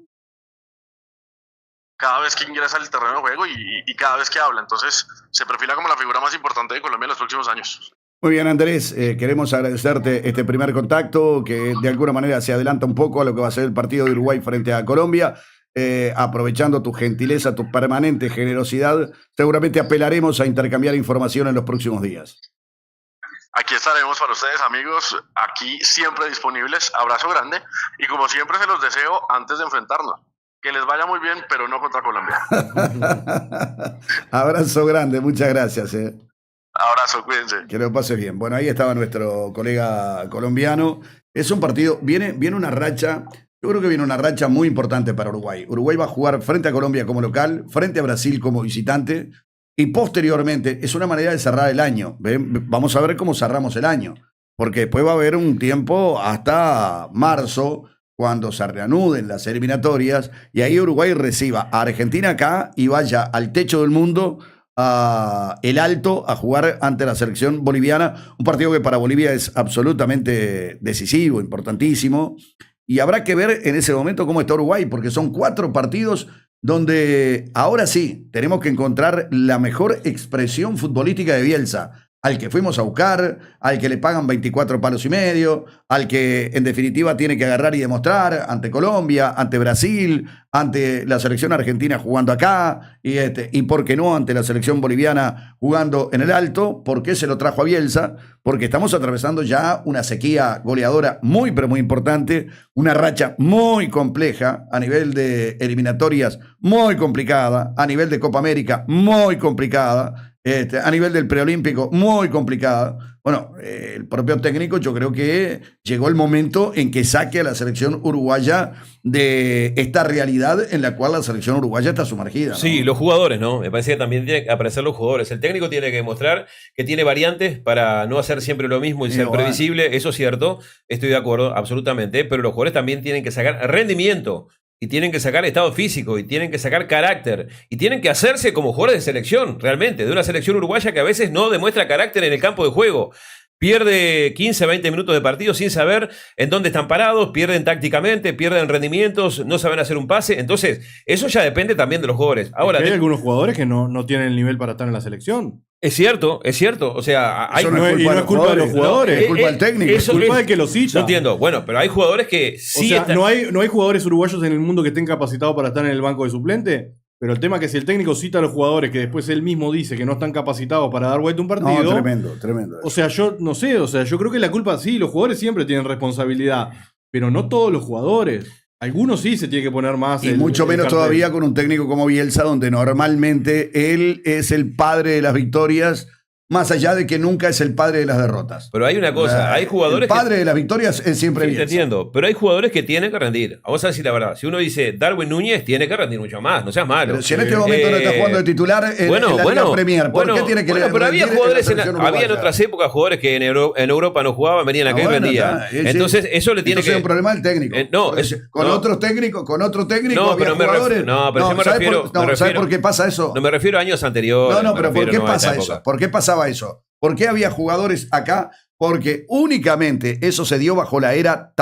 cada vez que ingresa al terreno de juego y cada vez que habla. Entonces se perfila como la figura más importante de Colombia en los próximos años. Muy bien, Andrés, queremos agradecerte este primer contacto que de alguna manera se adelanta un poco a lo que va a ser el partido de Uruguay frente a Colombia. Aprovechando tu gentileza, tu permanente generosidad, seguramente apelaremos a intercambiar información en los próximos días. Aquí estaremos para ustedes, amigos, aquí siempre disponibles. Abrazo grande y como siempre se los deseo antes de enfrentarnos. Que les vaya muy bien, pero no contra Colombia. Abrazo grande, muchas gracias. Abrazo, cuídense. Que lo pases bien. Bueno, ahí estaba nuestro colega colombiano. Es un partido, viene una racha. Yo creo que viene una racha muy importante para Uruguay. Uruguay va a jugar frente a Colombia como local, frente a Brasil como visitante, y posteriormente es una manera de cerrar el año. Vamos a ver cómo cerramos el año, porque después va a haber un tiempo hasta marzo, cuando se reanuden las eliminatorias, y ahí Uruguay reciba a Argentina acá y vaya al techo del mundo, a El Alto, a jugar ante la selección boliviana, un partido que para Bolivia es absolutamente decisivo, importantísimo. Y habrá que ver en ese momento cómo está Uruguay, porque son 4 partidos donde ahora sí tenemos que encontrar la mejor expresión futbolística de Bielsa. Al que fuimos a buscar, al que le pagan 24 palos y medio, al que en definitiva tiene que agarrar y demostrar ante Colombia, ante Brasil, ante la selección argentina jugando acá, y por qué no ante la selección boliviana jugando en El Alto. ¿Por qué se lo trajo a Bielsa? Porque estamos atravesando ya una sequía goleadora muy pero muy importante, una racha muy compleja a nivel de eliminatorias, muy complicada, a nivel de Copa América, muy complicada, a nivel del preolímpico, muy complicada. Bueno, el propio técnico, yo creo que llegó el momento en que saque a la selección uruguaya de esta realidad en la cual la selección uruguaya está sumergida, ¿no? Sí, los jugadores, ¿no? Me parece que también tienen que aparecer los jugadores. El técnico tiene que demostrar que tiene variantes para no hacer siempre lo mismo y ser previsible. Eso es cierto, estoy de acuerdo, absolutamente. Pero los jugadores también tienen que sacar rendimiento. Y tienen que sacar estado físico, y tienen que sacar carácter, y tienen que hacerse como jugadores de selección, realmente, de una selección uruguaya que a veces no demuestra carácter en el campo de juego. pierde 15, 20 minutos de partido sin saber en dónde están parados, pierden tácticamente, pierden rendimientos, no saben hacer un pase. Entonces, eso ya depende también de los jugadores. Ahora, hay algunos jugadores que no tienen el nivel para estar en la selección. es cierto. O sea, hay, no es culpa de los jugadores, es culpa del técnico. Es culpa de que los cita. No entiendo. Bueno, pero hay jugadores que sí. O sea, están... no hay jugadores uruguayos en el mundo que estén capacitados para estar en el banco de suplente. Pero el tema es que si el técnico cita a los jugadores que después él mismo dice que no están capacitados para dar vuelta a un partido. No, tremendo. O sea, yo no sé, yo creo que la culpa, sí, los jugadores siempre tienen responsabilidad, pero no todos los jugadores. Algunos sí se tiene que poner más. Y mucho menos todavía con un técnico como Bielsa, donde normalmente él es el padre de las victorias, más allá de que nunca es el padre de las derrotas. Pero hay una cosa, hay jugadores el padre de las victorias es siempre Sí, te Bielsa. entiendo, pero hay jugadores que tienen que rendir. Vamos a decir la verdad. Si uno dice Darwin Núñez, tiene que rendir mucho más, no seas malo. Pero si en este momento no está jugando de titular en la Liga Premier, ¿por qué tiene que pero había rendir jugadores en la selección había en uruguaya? otras épocas jugadores que en Europa no jugaban, venían acá y rendían. Entonces, eso le tiene Entonces que. es un problema del técnico. Con otro técnico había jugadores. Pero yo me refiero. ¿Sabes por qué pasa eso? No me refiero a años anteriores. No, pero ¿por qué no a pasa esta eso? época. ¿Por qué pasaba eso? ¿Por qué había jugadores acá? Porque únicamente eso se dio bajo la era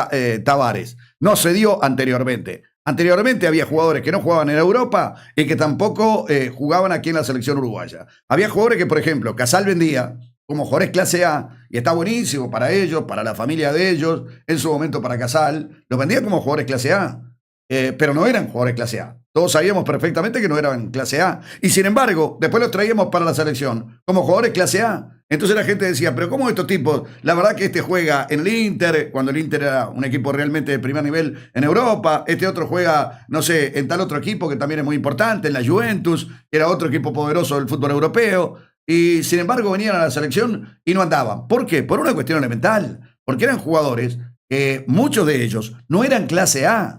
Tavares. No se dio anteriormente. Anteriormente había jugadores que no jugaban en Europa y que tampoco jugaban aquí en la selección uruguaya. Había jugadores que, por ejemplo, Casal vendía como jugadores clase A, y está buenísimo para ellos, para la familia de ellos, en su momento para Casal, los vendía como jugadores clase A. Pero no eran jugadores clase A. Todos sabíamos perfectamente que no eran clase A. Y sin embargo, después los traíamos para la selección como jugadores clase A. Entonces la gente decía, pero ¿cómo estos tipos? La verdad que este juega en el Inter, cuando el Inter era un equipo realmente de primer nivel en Europa. Este otro juega, no sé, en tal otro equipo que también es muy importante, en la Juventus, que era otro equipo poderoso del fútbol europeo. Y sin embargo venían a la selección y no andaban. ¿Por qué? Por una cuestión elemental. Porque eran jugadores que muchos de ellos no eran clase A.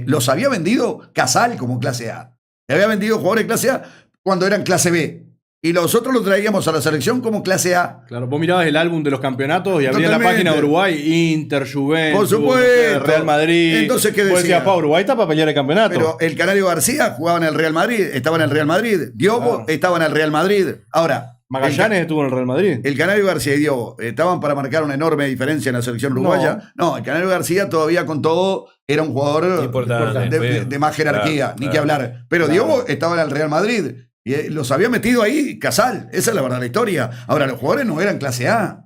Los había vendido Casal como clase A. Le había vendido jugadores clase A cuando eran clase B. Y nosotros los traíamos a la selección como clase A. Claro, vos mirabas el álbum de los campeonatos y abrías la página de Uruguay, Inter, Juventus, por supuesto, Real Madrid. Entonces, ¿qué decía? Vos decías, Uruguay está para pelear el campeonato. Pero el Canario García jugaba en el Real Madrid, estaba en el Real Madrid. Diogo estaba en el Real Madrid. Ahora, Magallanes estuvo en el Real Madrid. El Canario García y Diogo estaban para marcar una enorme diferencia en la selección uruguaya. No, el Canario García todavía con todo era un jugador importante, de más jerarquía, ni que hablar. Pero Diogo estaba en el Real Madrid y los había metido ahí Casal. Esa es la verdad de la historia. Ahora, los jugadores no eran clase A.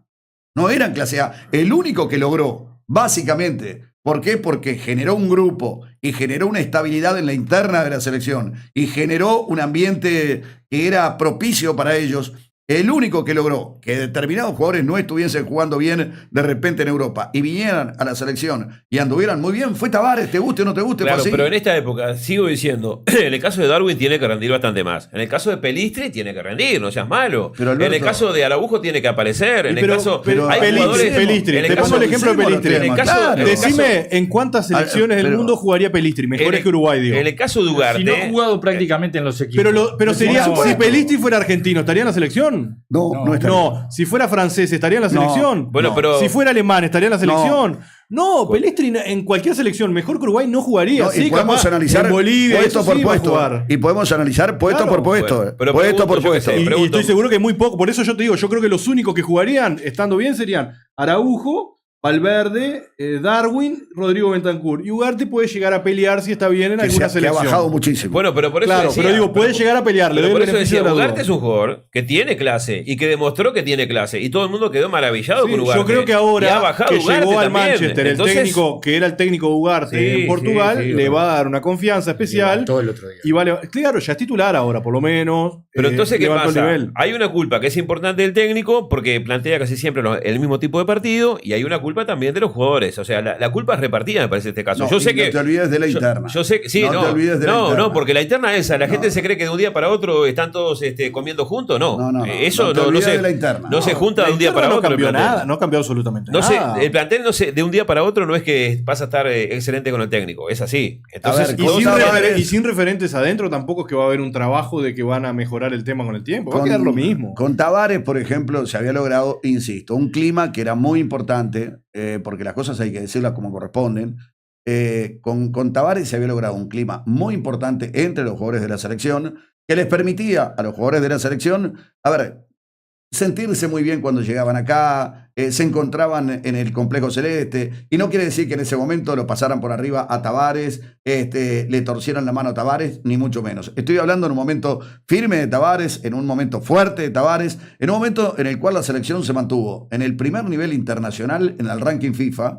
No eran clase A. El único que logró, básicamente, ¿por qué? Porque generó un grupo y generó una estabilidad en la interna de la selección y generó un ambiente que era propicio para ellos. El único que logró que determinados jugadores no estuviesen jugando bien de repente en Europa y vinieran a la selección y anduvieran muy bien fue Tavares, te guste o no te guste. Claro, fue así. pero en esta época, sigo diciendo, en el caso de Darwin tiene que rendir bastante más. En el caso de Pelistri tiene que rendir, no seas malo. Pero Alberto, en el caso de Araujo tiene que aparecer. En el caso hay Pelistri, te pongo el ejemplo de Pelistri. Decime en cuántas selecciones del mundo jugaría Pelistri, mejores que Uruguay, digo. En el caso de Ugarte. Si no ha jugado prácticamente en los equipos. Pero sería, si Pelistri fuera argentino, ¿estaría en la selección? No estaría. No, si fuera francés, ¿estaría en la selección? Bueno, pero si fuera alemán, ¿estaría en la selección? No, Pelistri en cualquier selección mejor que Uruguay no jugaría. Y podemos analizar en Bolivia, puesto por puesto. Y podemos analizar puesto por puesto. Pero puesto por puesto. Y estoy seguro que muy poco. Por eso yo te digo, yo creo que los únicos que jugarían, estando bien, serían Araujo, Valverde, Darwin, Rodrigo Bentancur. Y Ugarte puede llegar a pelear si está bien en alguna selección. Que ha bajado muchísimo. Bueno, pero por eso claro, decía, pero digo, puede llegar a pelear. Pero por eso decía, Ugarte es un jugador que tiene clase y que demostró que tiene clase. Y todo el mundo quedó maravillado con Ugarte. Yo creo que ahora que llegó al también. Manchester, Entonces, el técnico que era el técnico de Ugarte en Portugal, le va a dar una confianza especial. Todo el otro día. Y vale, claro, ya es titular ahora, por lo menos. Pero entonces, ¿qué levantó el pasa? nivel. Hay una culpa que es importante del técnico porque plantea casi siempre el mismo tipo de partido y hay una culpa también de los jugadores. O sea, la culpa es repartida, me parece, en este caso. No, yo sé que. No te olvides de la interna. Yo sé que. Sí, no te olvides de la interna. No, porque la interna esa, la gente se cree que de un día para otro están todos comiendo juntos. No. Eso no se, de la interna. No se junta de un día para no otro. Cambió nada, no cambió absolutamente nada. El plantel de un día para otro no es que vas a estar excelente con el técnico. Es así. Entonces, y sin referentes adentro tampoco es que va a haber un trabajo de que van a mejorar el tema con el tiempo. Va a quedar lo mismo. Con Tavares, por ejemplo, se había logrado, insisto, un clima que era muy importante, porque las cosas hay que decirlas como corresponden. Con Tavares se había logrado un clima muy importante entre los jugadores de la selección que les permitía a los jugadores de la selección, a ver, sentirse muy bien cuando llegaban acá, se encontraban en el complejo celeste, y no quiere decir que en ese momento lo pasaran por arriba a Tavares, le torcieran la mano a Tavares, ni mucho menos. Estoy hablando en un momento firme de Tavares, en un momento fuerte de Tavares, en un momento en el cual la selección se mantuvo en el primer nivel internacional en el ranking FIFA,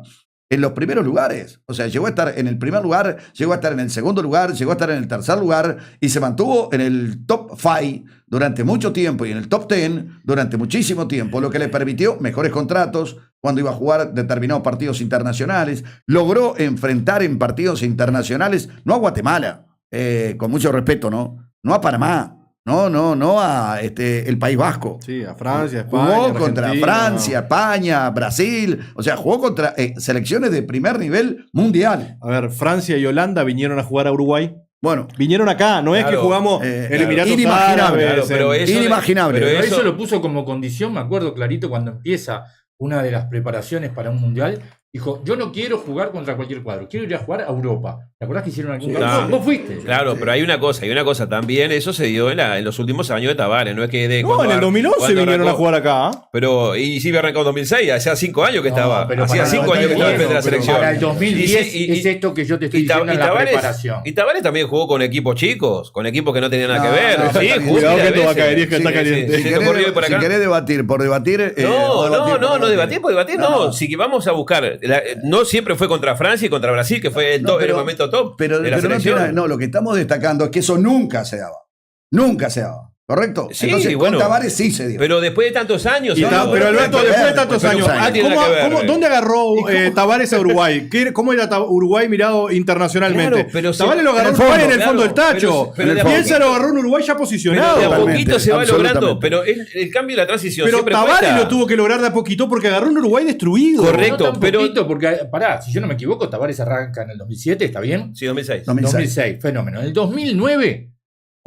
en los primeros lugares. O sea, llegó a estar en el primer lugar, llegó a estar en el segundo lugar, llegó a estar en el tercer lugar y se mantuvo en el top 5 durante mucho tiempo y en el top 10 durante muchísimo tiempo, lo que le permitió mejores contratos cuando iba a jugar determinados partidos internacionales. Logró enfrentar en partidos internacionales, no a Guatemala, con mucho respeto, no a Panamá. No a el País Vasco. Sí, a Francia, España. Jugó contra Argentina. Francia, España, Brasil. O sea, jugó contra selecciones de primer nivel mundial. A ver, Francia y Holanda vinieron a jugar a Uruguay. Bueno, Vinieron acá, no es que Claro, jugamos en Emiratos inimaginable, Árabes. claro, pero eso- inimaginable. pero Pero eso- eso lo puso como condición, me acuerdo clarito, cuando empieza una de las preparaciones para un mundial. Dijo, yo no quiero jugar contra cualquier cuadro, quiero ir a jugar a Europa. ¿Te acordás que hicieron algún Sí, cambio? claro. Vos fuiste. Claro, pero hay una cosa también, eso se dio en los últimos años de Tavares, no es que de No, cuando en el 2011 cuando vinieron arrancó- a jugar acá. ¿Ah? Pero, y sí había arrancado en 2006, hacía 5 años que No, estaba. pero Hacía para 5 el años que estaba al 2010, frente de la pero selección. Para el 2010 Y- es esto que yo te estoy y Ta- diciendo en y la Tavares- preparación. Y Tavares también jugó con equipos chicos, con equipos que no tenían nada que No, ver. no, Sí, pero jugó cuidado pila que de esto va a veces. caer y es que está caliente. Si sí, por arriba y por acá. querés debatir por debatir. No, debatir por debatir, no. Si que vamos a buscar. No siempre fue contra Francia y contra Brasil, que fue No, el momento top Pero, de la pero no, selección. lo que estamos destacando es que eso nunca se daba. Nunca se daba. ¿Correcto? Sí, Entonces, bueno, con Tavares sí se dio. Pero después de tantos años. Pero Alberto, pero- después de tantos pero- años, pero- tiene nada que ver. ¿dónde agarró Tavares a Uruguay? ¿Cómo era Uruguay mirado internacionalmente? Claro, pero Tavares sí, lo agarró en el Uruguay en fondo, el fondo del claro, tacho. pero de a Bielsa lo agarró en Uruguay ya Pero posicionado. de a Totalmente, poquito se va absolutamente. logrando. Pero el cambio y la transición Pero siempre Tavares cuesta. lo tuvo que lograr de a poquito porque agarró un Uruguay destruido. Correcto. No tan pero- poquito, porque, pará, si yo no me equivoco, Tavares arranca en el 2007, ¿está bien? Sí, 2006. 2006, fenómeno. En el 2009,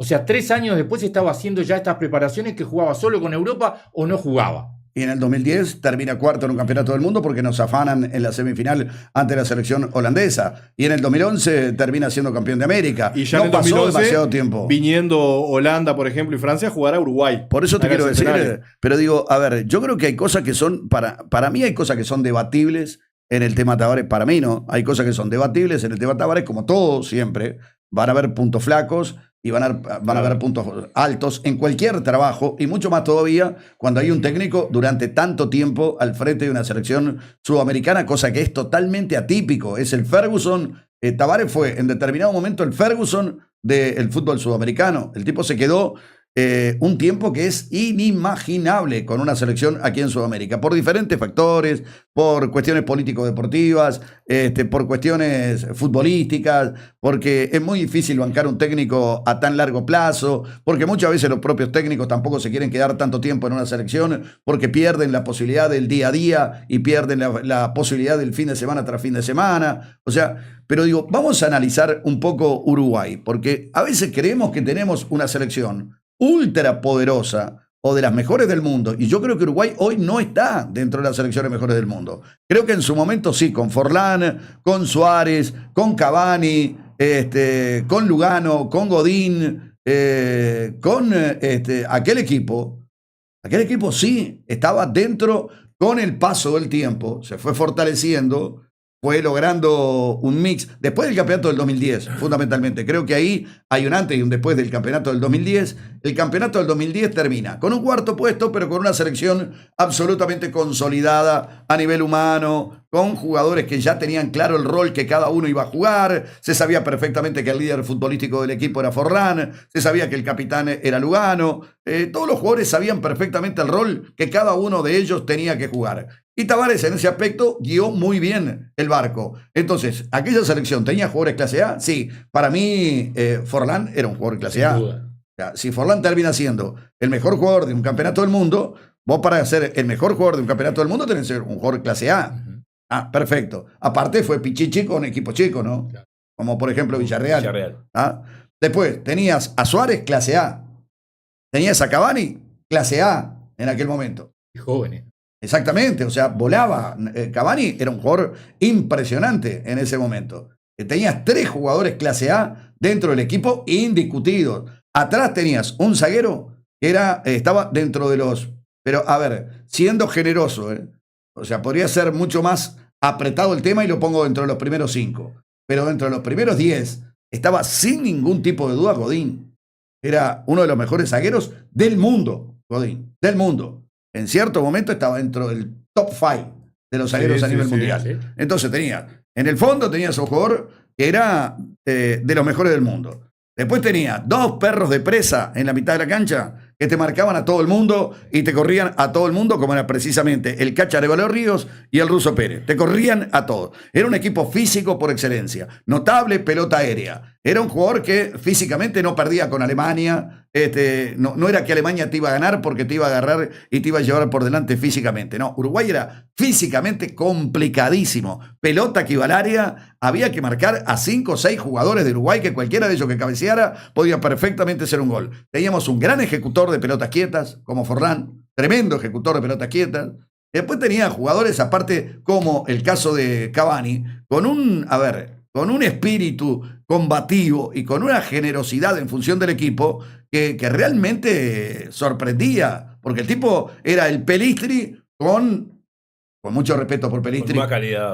o sea, 3 años después estaba haciendo ya estas preparaciones que jugaba solo con Europa o no jugaba. Y en el 2010 termina cuarto en un campeonato del mundo porque nos afanan en la semifinal ante la selección holandesa. Y en el 2011 termina siendo campeón de América. Y ya no en el pasó 2011, demasiado tiempo. viniendo Holanda, por ejemplo, y Francia a jugar a Uruguay. Por eso te Acá quiero en decir, Centenario. pero digo, a ver, yo creo que hay cosas que son, para mí hay cosas que son debatibles en el tema Tavares, para mí no, hay cosas que son debatibles en el tema Tavares, como todo siempre, van a haber puntos flacos y van a haber puntos altos en cualquier trabajo, y mucho más todavía cuando hay un técnico durante tanto tiempo al frente de una selección sudamericana, cosa que es totalmente atípico, es el Ferguson. Tavares fue en determinado momento el Ferguson del fútbol sudamericano, el tipo se quedó un tiempo que es inimaginable con una selección aquí en Sudamérica, por diferentes factores, por cuestiones político-deportivas, por cuestiones futbolísticas, porque es muy difícil bancar un técnico a tan largo plazo, porque muchas veces los propios técnicos tampoco se quieren quedar tanto tiempo en una selección, porque pierden la posibilidad del día a día y pierden la posibilidad del fin de semana tras fin de semana. O sea, pero digo, vamos a analizar un poco Uruguay, porque a veces creemos que tenemos una selección ultra poderosa o de las mejores del mundo, y yo creo que Uruguay hoy no está dentro de las selecciones mejores del mundo. Creo que en su momento sí, con Forlán, con Suárez, con Cavani, con Lugano, con Godín, con aquel equipo sí estaba dentro. Con el paso del tiempo se fue fortaleciendo, fue logrando un mix. Después del campeonato del 2010, fundamentalmente. Creo que ahí hay un antes y un después del campeonato del 2010. El campeonato del 2010 termina con un cuarto puesto, pero con una selección absolutamente consolidada a nivel humano, con jugadores que ya tenían claro el rol que cada uno iba a jugar. Se sabía perfectamente que el líder futbolístico del equipo era Forlán, se sabía que el capitán era Lugano. Todos los jugadores sabían perfectamente el rol que cada uno de ellos tenía que jugar. Y Tavares en ese aspecto guió muy bien el barco. Entonces, ¿aquella selección tenía jugadores clase A? Sí. Para mí, Forlán era un jugador clase A. Sin duda. O sea, si Forlán termina siendo el mejor jugador de un campeonato del mundo, vos para ser el mejor jugador de un campeonato del mundo tenés que ser un jugador clase A. Ah, perfecto. Aparte fue Pichichi con equipo chico, ¿no? Claro. Como por ejemplo Villarreal. Villarreal. ¿Ah? Después tenías a Suárez clase A. Tenías a Cavani clase A en aquel momento. Y jóvenes. Exactamente, o sea, volaba. Cavani era un jugador impresionante en ese momento. Tenías 3 jugadores clase A dentro del equipo indiscutidos. Atrás tenías un zaguero que estaba dentro de los Pero, a ver, siendo generoso, o sea, podría ser mucho más apretado el tema y lo pongo dentro de los primeros 5. Pero dentro de los primeros 10 estaba sin ningún tipo de duda Godín. Era uno de los mejores zagueros del mundo, Godín, del mundo. En cierto momento estaba dentro del top 5 de los zagueros a nivel mundial. Sí. Entonces en el fondo tenías un jugador que era de los mejores del mundo. Después tenía 2 perros de presa en la mitad de la cancha que te marcaban a todo el mundo y te corrían a todo el mundo, como era precisamente el Cacha Arevalo Ríos y el Ruso Pérez. Te corrían a todos. Era un equipo físico por excelencia. Notable pelota aérea. Era un jugador que físicamente no perdía con Alemania. No era que Alemania te iba a ganar porque te iba a agarrar y te iba a llevar por delante físicamente. No, Uruguay era físicamente complicadísimo. Pelota que iba al área, había que marcar a 5 o 6 jugadores de Uruguay, que cualquiera de ellos que cabeceara podía perfectamente ser un gol. Teníamos un gran ejecutor de pelotas quietas, como Forlán, tremendo ejecutor de pelotas quietas. Después tenía jugadores, aparte, como el caso de Cavani, con un espíritu combativo y con una generosidad en función del equipo que realmente sorprendía, porque el tipo era el Pelistri con mucho respeto por Pelistri,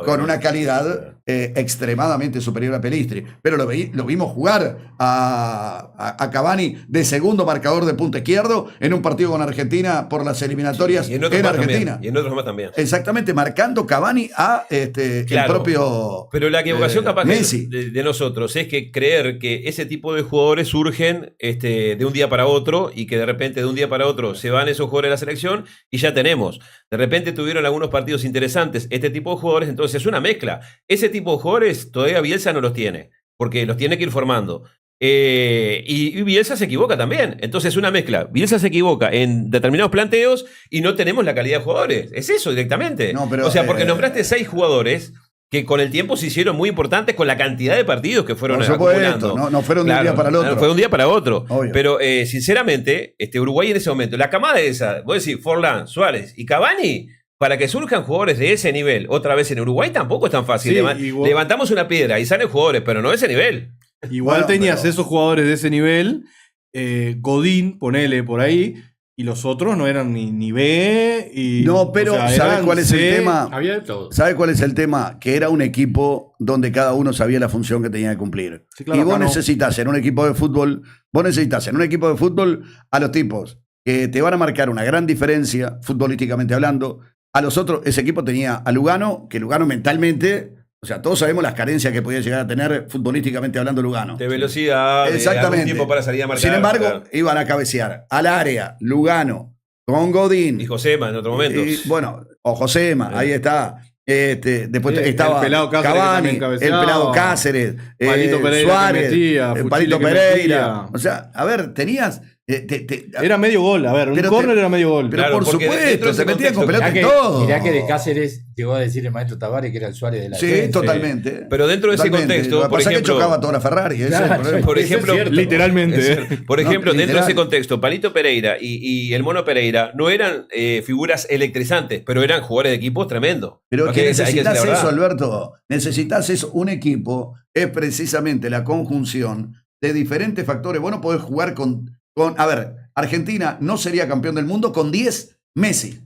con una calidad extremadamente superior a Pelistri. Pero lo vimos jugar a Cavani de segundo marcador de punta izquierdo en un partido con Argentina por las eliminatorias en Argentina. También, y en otros más también. Exactamente, marcando Cavani a el propio Pero la equivocación capaz Messi. de nosotros es que creer que ese tipo de jugadores surgen de un día para otro y que de repente de un día para otro se van esos jugadores de la selección y ya tenemos. De repente tuvieron algunos partidos interesantes este tipo de jugadores, entonces es una mezcla. Ese tipo de jugadores todavía Bielsa no los tiene, porque los tiene que ir formando. Y Bielsa se equivoca también. Entonces es una mezcla. Bielsa se equivoca en determinados planteos y no tenemos la calidad de jugadores. Es eso directamente. No, pero, o sea, porque nombraste 6 jugadores que con el tiempo se hicieron muy importantes con la cantidad de partidos que fueron acumulando. No fueron de un día para el otro. No fue de un día para otro. Obvio. Pero sinceramente, Uruguay en ese momento, la camada esa, vos decís, Forlán, Suárez y Cavani, para que surjan jugadores de ese nivel otra vez en Uruguay tampoco es tan fácil. Sí, Levantamos una piedra y salen jugadores, pero no de ese nivel. Igual tenías esos jugadores de ese nivel, Godín, ponele por ahí, y los otros no eran ni B. No, pero ¿sabes cuál es el tema? Había de todo. ¿Sabes cuál es el tema? Que era un equipo donde cada uno sabía la función que tenía que cumplir. Sí, claro, y vos necesitas en un equipo de fútbol, a los tipos que te van a marcar una gran diferencia, futbolísticamente hablando. A los otros, ese equipo tenía a Lugano, que Lugano mentalmente, o sea, todos sabemos las carencias que podía llegar a tener futbolísticamente hablando Lugano. De velocidad, exactamente. De algún tiempo para salir a marcar. Sin embargo, iban a cabecear al área, Lugano, con Godín. Y Josema en otro momento. O Josema, ahí está. Después estaba el pelado Cáceres, Cavani, el pelado Cáceres, Palito Pereira Suárez, metía, Palito Fuchile Pereira. O sea, a ver, tenías... Era medio gol, a ver, un córner era medio gol. Pero Claro, por porque dentro supuesto, de se ese metían con contexto, pelota en todo. Mirá que de Cáceres llegó a decir el maestro Tavares que era el Suárez de la Sí, defensa. totalmente. Pero dentro de ese contexto, Lo que por pasa es que ejemplo, chocaba toda la Ferrari. ese es el Claro, problema. por eso es ejemplo, cierto. Literalmente. Por ejemplo, dentro de literal. ese contexto, Palito Pereira y el Mono Pereira no eran figuras electrizantes, pero eran jugadores de equipos tremendos. Pero Porque que hay decir la necesitas verdad. eso, Alberto. Necesitas eso. Un equipo es precisamente la conjunción de diferentes factores. Vos no podés jugar con... A ver, Argentina no sería campeón del mundo con 10 Messi.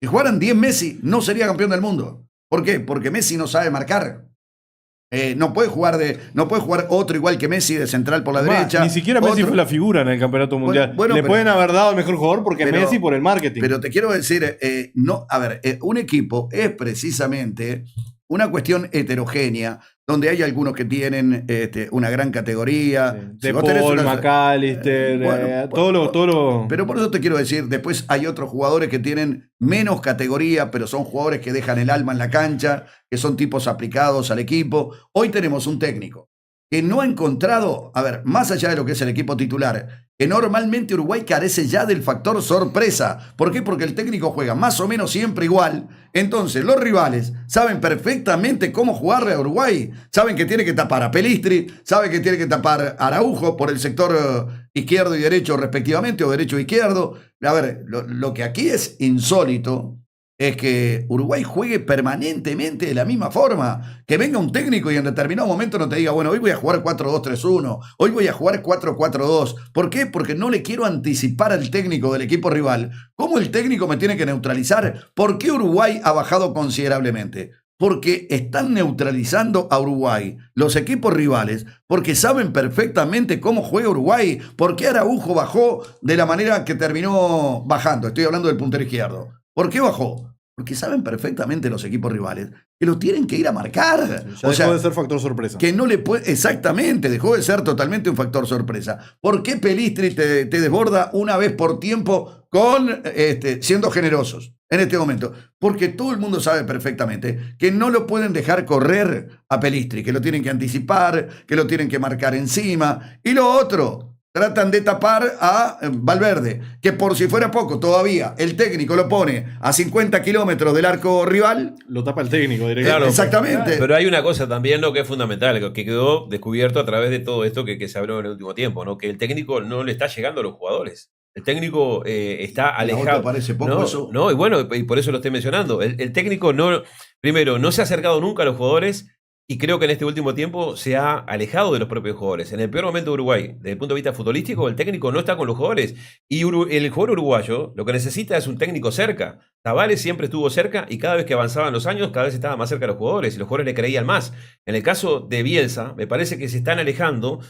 Si jugaran 10 Messi, no sería campeón del mundo. ¿Por qué? Porque Messi no sabe marcar. No puede jugar otro igual que Messi de central por la derecha. Ni siquiera Messi otro. fue la figura en el campeonato mundial. Bueno, Le pero- pueden haber dado el mejor jugador porque pero- Messi por el marketing. Pero te quiero decir, un equipo es precisamente una cuestión heterogénea, donde hay algunos que tienen una gran categoría. De Si vos tenés Paul, una- McAllister, Bueno, todo lo... Pero por eso te quiero decir, después hay otros jugadores que tienen menos categoría, pero son jugadores que dejan el alma en la cancha, que son tipos aplicados al equipo. Hoy tenemos un técnico que no ha encontrado, a ver, más allá de lo que es el equipo titular, que normalmente Uruguay carece ya del factor sorpresa. ¿Por qué? Porque el técnico juega más o menos siempre igual. Entonces los rivales saben perfectamente cómo jugarle a Uruguay. Saben que tiene que tapar a Pelistri, saben que tiene que tapar a Araujo por el sector izquierdo y derecho respectivamente, o derecho e izquierdo. A ver, lo que aquí es insólito es que Uruguay juegue permanentemente de la misma forma. Que venga un técnico y en determinado momento no te diga, bueno, hoy voy a jugar 4-2-3-1, hoy voy a jugar 4-4-2. ¿Por qué? Porque no le quiero anticipar al técnico del equipo rival cómo el técnico me tiene que neutralizar. ¿Por qué Uruguay ha bajado considerablemente? Porque están neutralizando a Uruguay los equipos rivales, porque saben perfectamente cómo juega Uruguay. ¿Por qué Araujo bajó de la manera que terminó bajando? Estoy hablando del puntero izquierdo. ¿Por qué bajó? Porque saben perfectamente los equipos rivales que lo tienen que ir a marcar. Ya dejó de ser factor sorpresa. Que no le puede. Exactamente, dejó de ser totalmente un factor sorpresa. ¿Por qué Pelistri te desborda una vez por tiempo siendo generosos en este momento? Porque todo el mundo sabe perfectamente que no lo pueden dejar correr a Pelistri, que lo tienen que anticipar, que lo tienen que marcar encima. Y lo otro. Tratan de tapar a Valverde, que por si fuera poco, todavía el técnico lo pone a 50 kilómetros del arco rival. Lo tapa el técnico directamente. Claro, exactamente. Pero hay una cosa también, ¿no?, que es fundamental, que quedó descubierto a través de todo esto que se habló en el último tiempo, ¿no? Que el técnico no le está llegando a los jugadores. El técnico está alejado. ¿Te parece poco eso? No, y bueno, y por eso lo estoy mencionando. El técnico primero, no se ha acercado nunca a los jugadores. Y creo que en este último tiempo se ha alejado de los propios jugadores. En el peor momento de Uruguay, desde el punto de vista futbolístico, el técnico no está con los jugadores. Y el jugador uruguayo lo que necesita es un técnico cerca. Tavares siempre estuvo cerca y cada vez que avanzaban los años, cada vez estaba más cerca de los jugadores. Y los jugadores le creían más. En el caso de Bielsa, me parece que se están alejando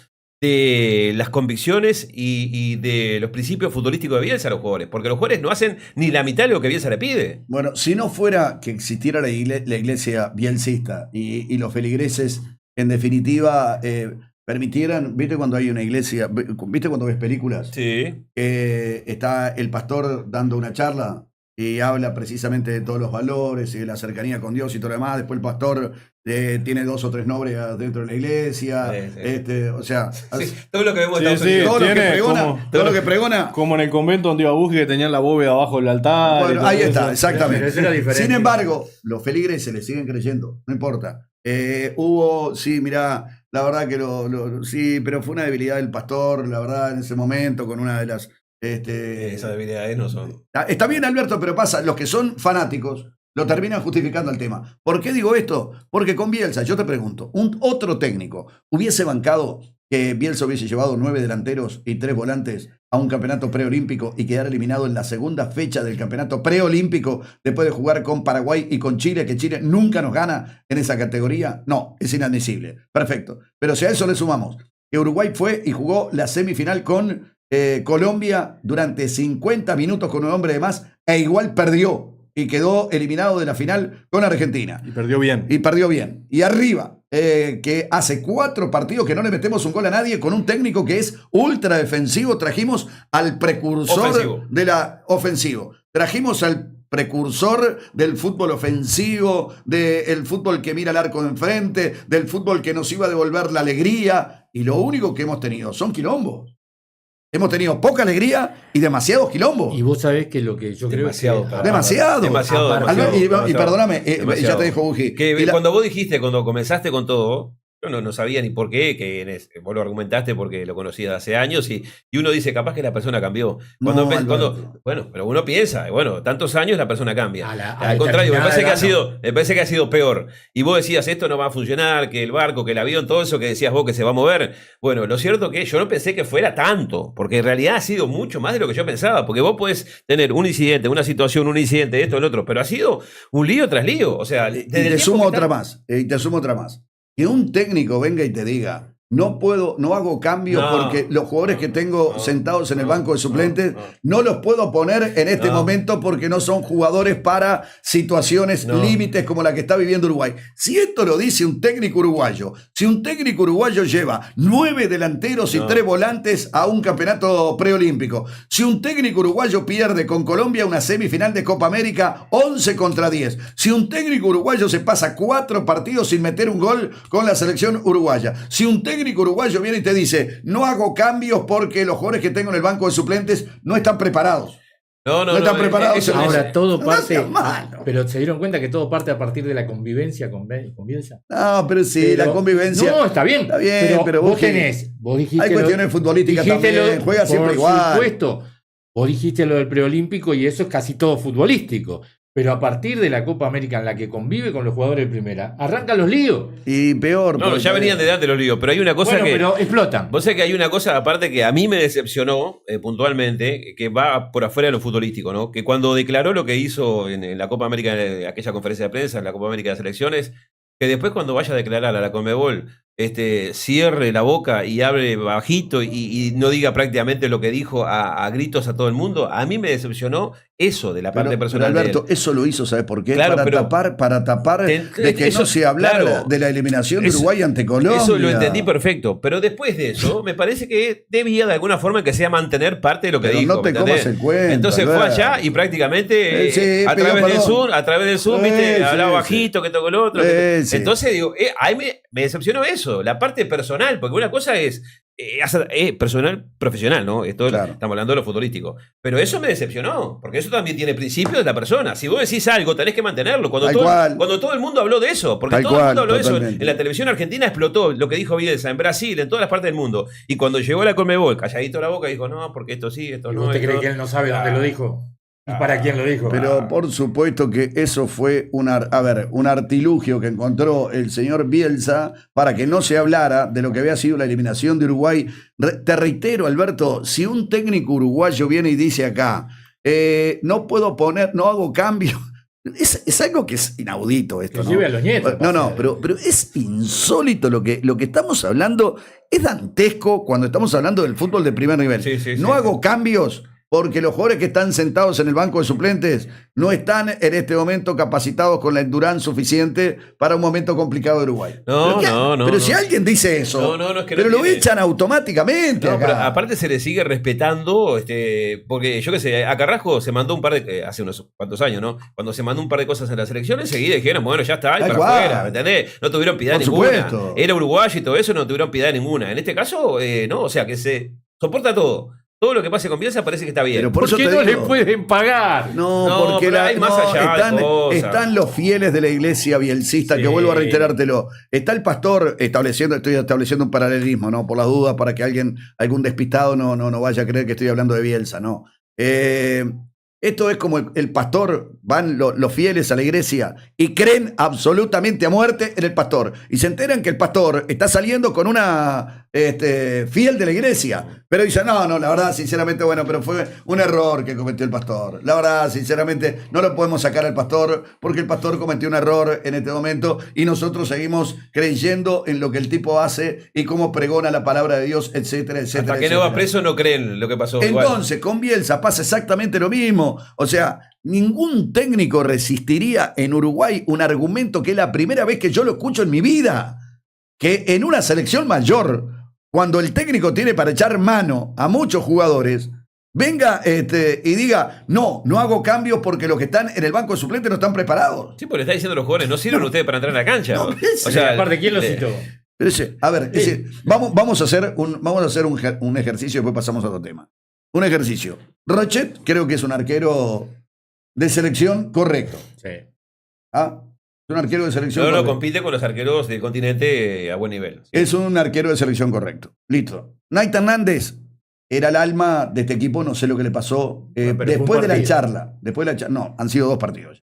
de las convicciones y de los principios futbolísticos de Bielsa a los jugadores. Porque los jugadores no hacen ni la mitad de lo que Bielsa le pide. Bueno, si no fuera que existiera la iglesia bielcista y los feligreses, en definitiva, permitieran, ¿viste cuando hay una iglesia? ¿Viste cuando ves películas? Sí. Está el pastor dando una charla y habla precisamente de todos los valores y de la cercanía con Dios y todo lo demás. Después el pastor tiene 2 o 3 novias dentro de la iglesia. Sí. O sea, Sí, todo lo que vemos en Sí, Estados sí, Unidos. todo lo que tiene pregona, todo lo que pregona. Como en el convento donde iba Busque, que tenían la bóveda abajo del altar. Bueno, ahí está, exactamente. Pero eso era diferente. Sin embargo, los feligreses le siguen creyendo, no importa. Sí, mirá, la verdad que sí, pero fue una debilidad del pastor, la verdad, en ese momento, con una de las. Esas debilidades no son. Está bien, Alberto, pero pasa, los que son fanáticos lo terminan justificando el tema. ¿Por qué digo esto? Porque con Bielsa, yo te pregunto, otro técnico hubiese bancado que Bielsa hubiese llevado 9 delanteros y 3 volantes a un campeonato preolímpico y quedar eliminado en la segunda fecha del campeonato preolímpico después de jugar con Paraguay y con Chile, que Chile nunca nos gana en esa categoría? No, es inadmisible. Perfecto. Pero si a eso le sumamos que Uruguay fue y jugó la semifinal con Colombia durante 50 minutos con un hombre de más e igual perdió y quedó eliminado de la final con Argentina. Y perdió bien. Y arriba, que hace 4 partidos que no le metemos un gol a nadie con un técnico que es ultra defensivo. Trajimos al precursor ofensivo. Trajimos al precursor del fútbol ofensivo, del fútbol que mira al arco de enfrente, del fútbol que nos iba a devolver la alegría. Y lo único que hemos tenido son quilombos. Hemos tenido poca alegría y demasiados quilombos. Y vos sabés que lo que yo Demasiado, creo que... Demasiado. Demasiado. Y perdóname, Demasiado. ya te dejo, Buji. Cuando comenzaste con todo, yo no sabía ni por qué, vos lo argumentaste porque lo conocías hace años y uno dice, capaz que la persona cambió. Bueno, pero uno piensa, tantos años la persona cambia. Al contrario, me parece que ha sido peor. Y vos decías, esto no va a funcionar, que el barco, que el avión, todo eso que decías vos que se va a mover. Bueno, lo cierto que yo no pensé que fuera tanto, porque en realidad ha sido mucho más de lo que yo pensaba, porque vos podés tener un incidente, una situación, un incidente, esto, el otro, pero ha sido un lío tras lío. O sea, y te sumo otra más. Que un técnico venga y te diga, no hago cambios porque los jugadores que tengo sentados en el banco de suplentes no los puedo poner en este momento porque no son jugadores para situaciones límites como la que está viviendo Uruguay. Si esto lo dice un técnico uruguayo, si un técnico uruguayo lleva 9 delanteros y 3 volantes a un campeonato preolímpico, si un técnico uruguayo pierde con Colombia una semifinal de Copa América 11-10, si un técnico uruguayo se pasa 4 partidos sin meter un gol con la selección uruguaya, si un técnico uruguayo viene y te dice, no hago cambios porque los jugadores que tengo en el banco de suplentes no están preparados. No están preparados. Ahora todo parte, pero se dieron cuenta que todo parte a partir de la convivencia con Bielsa. No, pero sí, la convivencia. No, está bien. Pero vos dijiste. Hay cuestiones futbolísticas también. Juega siempre igual. Por supuesto. Vos dijiste lo del preolímpico y eso es casi todo futbolístico. Pero a partir de la Copa América en la que convive con los jugadores de primera, arrancan los líos. Y peor. No, ya venían de edad de los líos, pero hay una cosa Bueno, que. pero explotan. Vos sabés que hay una cosa, aparte, que a mí me decepcionó puntualmente, que va por afuera de lo futbolístico, ¿no? Que cuando declaró lo que hizo en la Copa América, aquella conferencia de prensa, en la Copa América de Selecciones, que después cuando vaya a declarar a la Conmebol, cierre la boca y hable bajito y no diga prácticamente lo que dijo a gritos a todo el mundo, a mí me decepcionó eso de la parte personal pero Alberto, de él. eso lo hizo, ¿sabes por qué? Claro, para tapar de que eso, no se hablara claro, de la eliminación de Uruguay ante Colombia. Eso lo entendí perfecto, pero después de eso, me parece que debía de alguna forma que sea mantener parte de lo que Pero dijo. no te comas el cuento. Entonces Alberto. fue allá y prácticamente Sí, a pidió través del Zoom, ¿viste? Sí, hablaba sí. bajito, que tocó el otro. Sí. Entonces digo, a mí me decepcionó eso, la parte personal, porque una cosa es personal, profesional, ¿no? Esto Claro. estamos hablando de lo futbolístico. Pero eso me decepcionó, porque eso también tiene principios de la persona. Si vos decís algo, tenés que mantenerlo. Cuando todo el mundo habló de eso, porque Tal todo el mundo cual, habló de eso. totalmente. En la televisión argentina explotó lo que dijo Bielsa, en Brasil, en todas las partes del mundo. Y cuando llegó a la Conmebol, calladito la boca, dijo, no, porque esto sí, esto ¿Y no. vos te esto- crees que él no sabe dónde lo dijo? ¿Y para quién lo dijo? Pero por supuesto que eso fue un artilugio que encontró el señor Bielsa para que no se hablara de lo que había sido la eliminación de Uruguay. Te reitero, Alberto, si un técnico uruguayo viene y dice acá, no hago cambio. Es algo que es inaudito esto, Que ¿no? lleve a los nietos. Pero es insólito lo que estamos hablando. Es dantesco cuando estamos hablando del fútbol de primer nivel. Sí, No hago cambios porque los jugadores que están sentados en el banco de suplentes no están en este momento capacitados con la endurance suficiente para un momento complicado de Uruguay. No, Pero si alguien dice eso, No, es que pero no lo tiene. echan automáticamente No, acá. pero aparte se le sigue respetando, porque yo qué sé, a Carrasco se mandó un par de, hace unos cuantos años, ¿no? Cuando se mandó un par de cosas en la selección, enseguida dijeron, bueno, ya está, y Tal para cual. afuera, ¿me entendés? No tuvieron piedad Por ninguna. supuesto. Era uruguayo y todo eso, no tuvieron piedad ninguna. En este caso, no, o sea, que se soporta todo. Todo lo que pase con Bielsa parece que está bien. Pero por ¿Por eso qué te no le digo- pueden pagar? No, No, porque pero hay más allá de cosas. están los fieles de la iglesia bielcista, Sí. que vuelvo a reiterártelo. Está el pastor estoy estableciendo un paralelismo, ¿no? Por las dudas, para que algún despistado no vaya a creer que estoy hablando de Bielsa, no. Esto es como el pastor, van los fieles a la iglesia y creen absolutamente a muerte en el pastor. Y se enteran que el pastor está saliendo con una fiel de la iglesia. Pero dicen, no, la verdad, sinceramente, bueno, pero fue un error que cometió el pastor. La verdad, sinceramente, no lo podemos sacar al pastor porque el pastor cometió un error en este momento y nosotros seguimos creyendo en lo que el tipo hace y cómo pregona la palabra de Dios, etcétera, etcétera. Hasta que no va etcétera. preso no creen lo que pasó. igual. Entonces, con Bielsa pasa exactamente lo mismo. O sea, ningún técnico resistiría en Uruguay un argumento que es la primera vez que yo lo escucho en mi vida. Que en una selección mayor, cuando el técnico tiene para echar mano a muchos jugadores, venga y diga, no hago cambios porque los que están en el banco de suplentes no están preparados. Sí, porque le está diciendo a los jugadores, no sirven ustedes para entrar en la cancha. No, ¿no? ese- O sea, Aparte, ¿quién lo citó? Pero a ver, vamos a hacer un ejercicio y después pasamos a otro tema. Un ejercicio. Rochet creo que es un arquero de selección correcto. Sí. ¿Ah? Es un arquero de selección No, correcto. compite con los arqueros del continente a buen nivel. Sí. Es un arquero de selección correcto. Listo. Nait Hernández era el alma de este equipo, no sé lo que le pasó. Pero fue un Después de la partido. charla, no, han sido 2 partidos.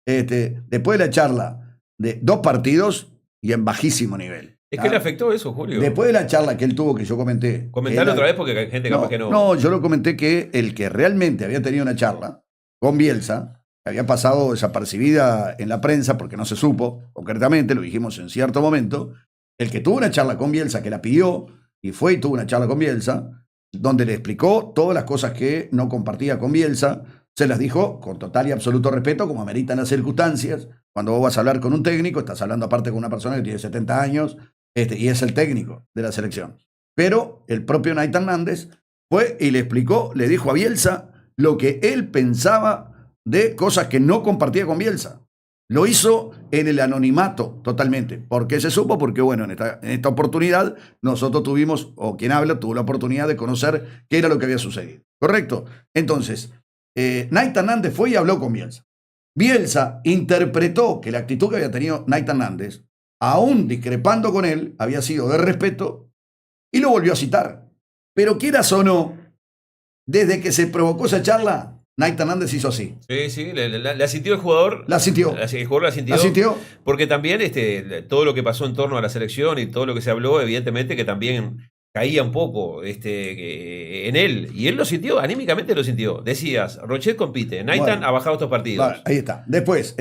Después de la charla de 2 partidos y en bajísimo nivel. Es que le afectó eso, Julio. Después de la charla que él tuvo, que yo comenté. Comentarlo otra vez porque hay gente capaz que no. No, yo lo comenté que el que realmente había tenido una charla con Bielsa, que había pasado desapercibida en la prensa porque no se supo, concretamente, lo dijimos en cierto momento, el que tuvo una charla con Bielsa, que la pidió y fue y tuvo una charla con Bielsa, donde le explicó todas las cosas que no compartía con Bielsa, se las dijo con total y absoluto respeto, como ameritan las circunstancias. Cuando vos vas a hablar con un técnico, estás hablando aparte con una persona que tiene 70 años, y es el técnico de la selección. Pero el propio Nait Hernández fue y le explicó, le dijo a Bielsa lo que él pensaba de cosas que no compartía con Bielsa. Lo hizo en el anonimato totalmente. ¿Por qué se supo? Porque, bueno, en esta oportunidad nosotros tuvimos, o quien habla, tuvo la oportunidad de conocer qué era lo que había sucedido. ¿Correcto? Entonces, Nait Hernández fue y habló con Bielsa. Bielsa interpretó que la actitud que había tenido Nait Hernández, aún discrepando con él, había sido de respeto y lo volvió a citar. Pero quieras o no, desde que se provocó esa charla, Naita Hernández hizo así. Sí, la sintió el jugador. La sintió. El jugador la sintió. ¿La sintió? Porque también todo lo que pasó en torno a la selección y todo lo que se habló, evidentemente que también caía un poco en él. Y él lo sintió, anímicamente lo sintió. Decías, Rochet compite, Naitan Bueno, ha bajado estos partidos. Vale, ahí está. Después,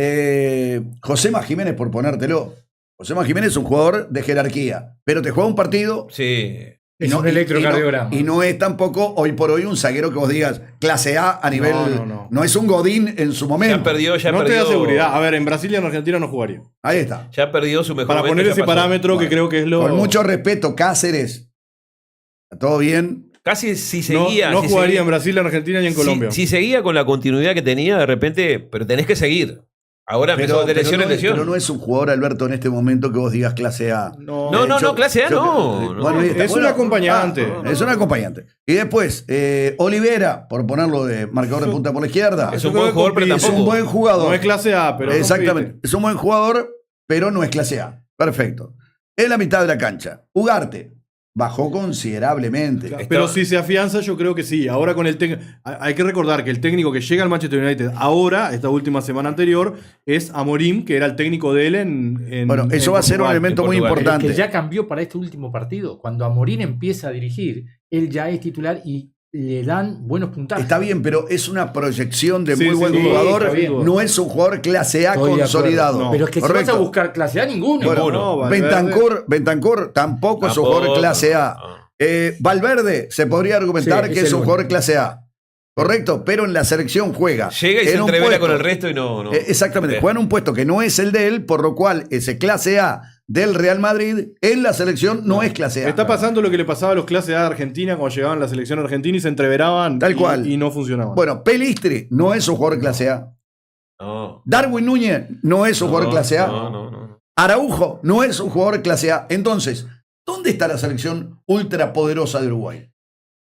Josema Jiménez, por ponértelo. Josema Jiménez es un jugador de jerarquía, pero te juega un partido. Sí. Es un electrocardiograma. Y no es tampoco hoy por hoy un zaguero que vos digas clase A a nivel. No es un Godín en su momento. Ya perdió. No te da seguridad. A ver, en Brasil y en Argentina no jugaría. Ahí está. Ya perdió su mejor Para momento, poner ya ese pasó. parámetro que creo que es lo. Con mucho respeto, Cáceres. ¿Todo bien? Casi si No, seguía. no si jugaría seguía- en Brasil, en Argentina y en Colombia. Si seguía con la continuidad que tenía, de repente, pero tenés que seguir. Ahora empezó de lesión en lesión. Pero no es un jugador, Alberto, en este momento que vos digas clase A. No, Yo- clase A yo- no. bueno, ahí está. Es un acompañante. Es un acompañante. Y después, Olivera, por ponerlo de marcador de punta por la izquierda. Es Yo un creo buen que jugador, pero compite. Es tampoco. un buen jugador. No es clase A, pero. Exactamente. compite. Es un buen jugador, pero no es clase A. Perfecto. En la mitad de la cancha. Ugarte bajó considerablemente. Pero si se afianza, yo creo que sí. Ahora con el técnico. Hay que recordar que el técnico que llega al Manchester United ahora, esta última semana anterior, es Amorim, que era el técnico de él en. Bueno, eso va a ser un Portugal. elemento en muy Portugal. importante. Que ya cambió para este último partido. Cuando Amorín empieza a dirigir, él ya es titular y le dan buenos puntajes. Está bien, pero es una proyección de Sí, muy sí, buen sí, jugador. está bien. No es un jugador clase A Estoy de acuerdo. consolidado. No. Pero es que si Correcto. vas a buscar clase A, ninguno. Bueno, No, Valverde. Bentancur tampoco es un jugador clase A. Valverde se podría argumentar Sí, que es es el un jugador clase A. Correcto, pero en la selección juega. Llega y en se un entrevera puesto- con el resto y no. Exactamente, juega en un puesto que no es el de él, por lo cual ese clase A del Real Madrid en la selección no es clase A. Está pasando lo que le pasaba a los clase A de Argentina cuando llegaban a la selección argentina y se entreveraban. Tal cual. Y no funcionaban. Bueno, Pelistri no es un jugador clase A. No. Darwin Núñez no es un jugador clase A. No. Araujo no es un jugador clase A. Entonces, ¿dónde está la selección ultrapoderosa de Uruguay?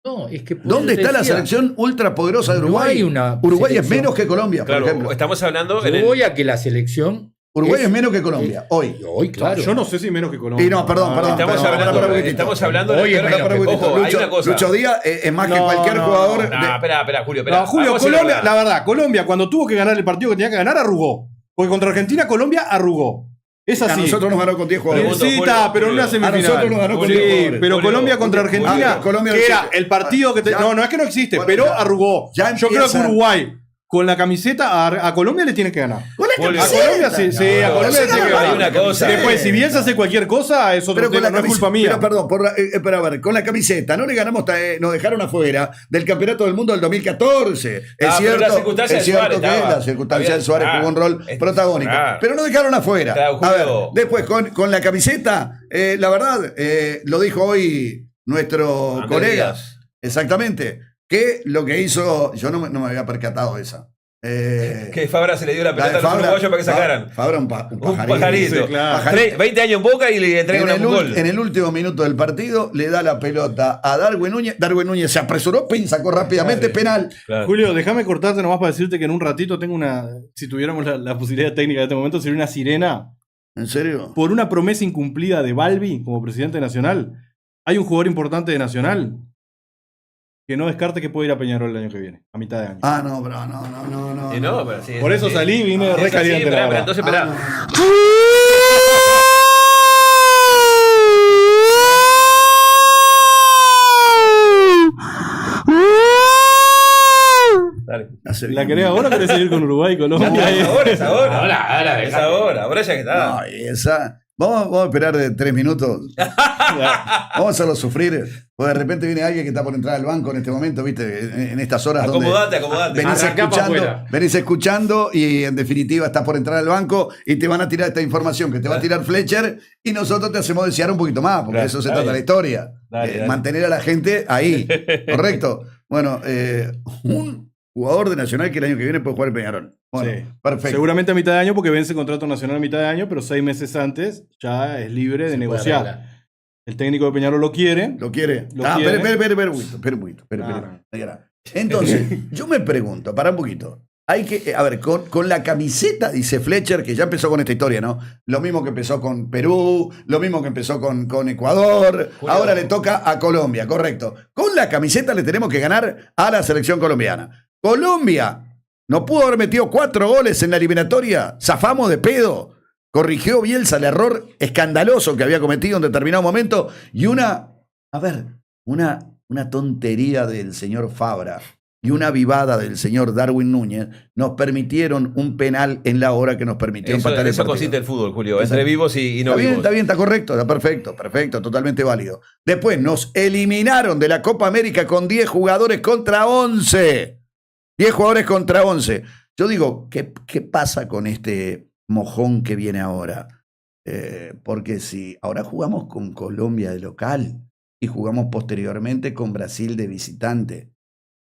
No, es que por ¿Dónde eso te está la decía, selección ultrapoderosa de no Uruguay? hay una Uruguay es selección. menos que Colombia, por Claro, ejemplo. estamos hablando Yo en el. voy a que la selección. Uruguay es menos que Colombia, hoy. Hoy, claro. Yo no sé si menos que Colombia. Y no, perdón. Estamos Para hablando, un poquitito. estamos hablando de Hoy es menos que- Ojo, hay una cosa. Lucho Díaz es más que No, cualquier no, jugador. No, de- espera, Julio. Espera. No, Julio, Vamos a decir Colombia, la la verdad, Colombia, cuando tuvo que ganar el partido que tenía que ganar, arrugó. Porque contra Argentina, Colombia arrugó. Es A así. nosotros nos ganó con 10 jugadores. Pregunto, Sí, Julio, está, pero en una Julio. semifinal. A nosotros nos ganó con Sí, 10 jugadores. pero Julio, Colombia contra Julio, Argentina, Colombia no que era existe. el partido que... Ya. No, no es que no existe, Bueno, pero ya. arrugó. Ya Yo creo que empieza. Uruguay, con la camiseta, a Colombia le tiene que ganar. Con la Julio. A camiseta. Colombia sí, sí, a Colombia le tiene que hay ganar. una cosa. Después, si Bielsa hace cualquier cosa, es otro Pero con tema, la no es camiseta, culpa mía. pero perdón, pero a ver, con la camiseta, no le ganamos, nos dejaron afuera del Campeonato del Mundo del 2014. Es pero cierto, la circunstancia es de cierto Suárez que estaba. la circunstancia de Había- Suárez jugó un rol protagónico. Pero nos dejaron afuera. Claro, A ver, Julio. después con la camiseta, la verdad, lo dijo hoy nuestro Andrés colega. Díaz. Exactamente. Que lo que hizo, yo no me había percatado de esa. Que Fabra se le dio la La pelota de a los Fabra- uruguayos para que sacaran. Fabra un Un pajarito. pajarito. Sí, claro. 20 años en Boca y le entregan un gol. En el último minuto del partido le da la pelota a Darwin Núñez. Darwin Núñez se apresuró, sacó rápidamente, penal. Claro. Julio, déjame cortarte nomás para decirte que en un ratito tengo una. Si tuviéramos la posibilidad técnica de este momento, sería una sirena. ¿En serio? Por una promesa incumplida de Balbi como presidente nacional. Hay un jugador importante de Nacional que no descarte que puede ir a Peñarol el año que viene, a mitad de año. Ah, no, bro, no. Sí, no, pero sí, Por eso sí. salí, vine Sí, re es así, caliente, la esperá, verdad. entonces, Ah, esperá. Dale. Hace ¿La bien. querés ahora o querés seguir con Uruguay y Colombia? Es ahora, es ahora. Ahora, Es ahora ya que está. No, y esa. Vamos a esperar de 3 minutos. Vamos a hacerlo sufrir. O de repente viene alguien que está por entrar al banco en este momento, ¿viste? En estas horas Acomodate. donde venís Arrancá pa' escuchando, afuera. venís escuchando y en definitiva estás por entrar al banco y te van a tirar esta información que te va a tirar Fletcher y nosotros te hacemos desear un poquito más, porque Claro, de eso se está trata bien. la historia. Dale. Mantener a la gente ahí. ¿Correcto? Bueno, un jugador de Nacional que el año que viene puede jugar en Peñarol. Bueno, Sí. perfecto. Seguramente a mitad de año, porque vence contrato nacional a mitad de año, pero 6 meses antes ya es libre de negociar. El técnico de Peñarol lo quiere. ¿Lo quiere? Lo quiere. Espera un poquito. Entonces, yo me pregunto, para un poquito. Hay que, a ver, con la camiseta, dice Fletcher, que ya empezó con esta historia, ¿no? Lo mismo que empezó con Perú, lo mismo que empezó con Ecuador, Julio. ahora le toca a Colombia, correcto. Con la camiseta le tenemos que ganar a la selección colombiana. Colombia no pudo haber metido 4 goles en la eliminatoria. Zafamos de pedo. Corrigió Bielsa el error escandaloso que había cometido en determinado momento. Y una tontería del señor Fabra y una vivada del señor Darwin Núñez nos permitieron un penal en la hora que nos permitió empatar el Eso partido. consiste el fútbol, Julio. Entre vivos y no vivos. Está bien, está correcto, está perfecto, totalmente válido. Después nos eliminaron de la Copa América con 10 jugadores contra 11. 10 jugadores contra 11. Yo digo, ¿qué pasa con este mojón que viene ahora? Porque si ahora jugamos con Colombia de local y jugamos posteriormente con Brasil de visitante,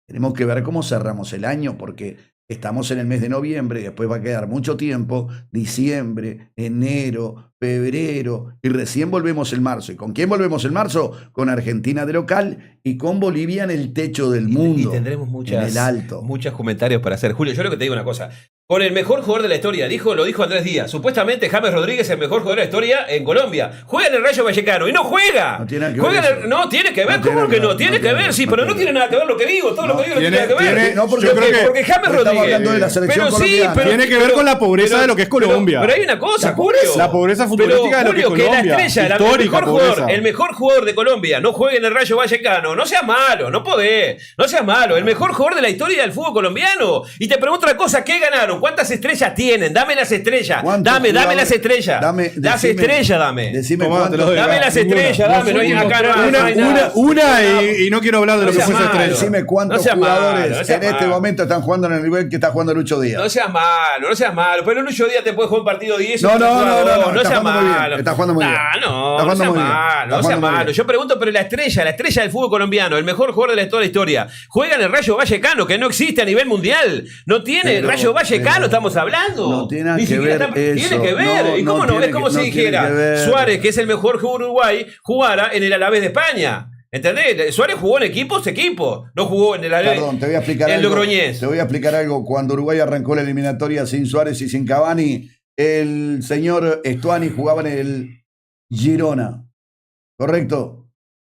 tenemos que ver cómo cerramos el año, porque estamos en el mes de noviembre y después va a quedar mucho tiempo, diciembre, enero, febrero, y recién volvemos en marzo. ¿Y con quién volvemos en marzo? Con Argentina de local y con Bolivia en el techo del mundo. Y tendremos en el alto. muchos comentarios para hacer. Julio, yo lo que te digo una cosa. Con el mejor jugador de la historia, lo dijo Andrés Díaz. Supuestamente James Rodríguez es el mejor jugador de la historia en Colombia. Juega en el Rayo Vallecano y no juega. No tiene nada que ver. No, tiene que ver. ¿Cómo que no? Tiene que ver, sí, pero no tiene nada que ver lo que digo. Todo lo que digo no tiene nada que ver. No, porque James estamos Rodríguez. hablando de la selección colombiana. Tiene que ver con la pobreza de lo que es Colombia. Pero hay una cosa, Julio. La pobreza futbolística de lo que es Colombia. Que la estrella, el mejor jugador de Colombia no juegue en el Rayo Vallecano. No seas malo, no podés. No seas malo. El mejor jugador de la historia del fútbol colombiano. Y te pregunto otra cosa, ¿qué ganaron? ¿Cuántas estrellas tienen? Dame las estrellas. Dame las estrellas. Las estrellas, dame. Decime Dame las estrellas, dame. No hay acá una y no quiero hablar de lo que fue esa estrella. Decime cuántos jugadores en este momento están jugando en el nivel que está jugando Lucho Díaz. No seas malo. Pero Lucho Díaz te puede jugar un partido 10. No seas malo. Está jugando muy bien. No seas malo. Yo pregunto, pero la estrella del fútbol colombiano, el mejor jugador de toda la historia, juega en el Rayo Vallecano, que no existe a nivel mundial. No tiene Rayo Vallecano, estamos hablando. No tiene nada que ver eso. Tiene que ver. ¿Y cómo no? Es como si dijera Suárez, que es el mejor jugador de Uruguay, jugara en el Alavés de España. ¿Entendés? Suárez jugó en equipos. No jugó en el Alavés. Perdón, te voy a explicar algo. Logroñés. Te voy a explicar algo. Cuando Uruguay arrancó la eliminatoria sin Suárez y sin Cavani, el señor Estuani jugaba en el Girona. ¿Correcto?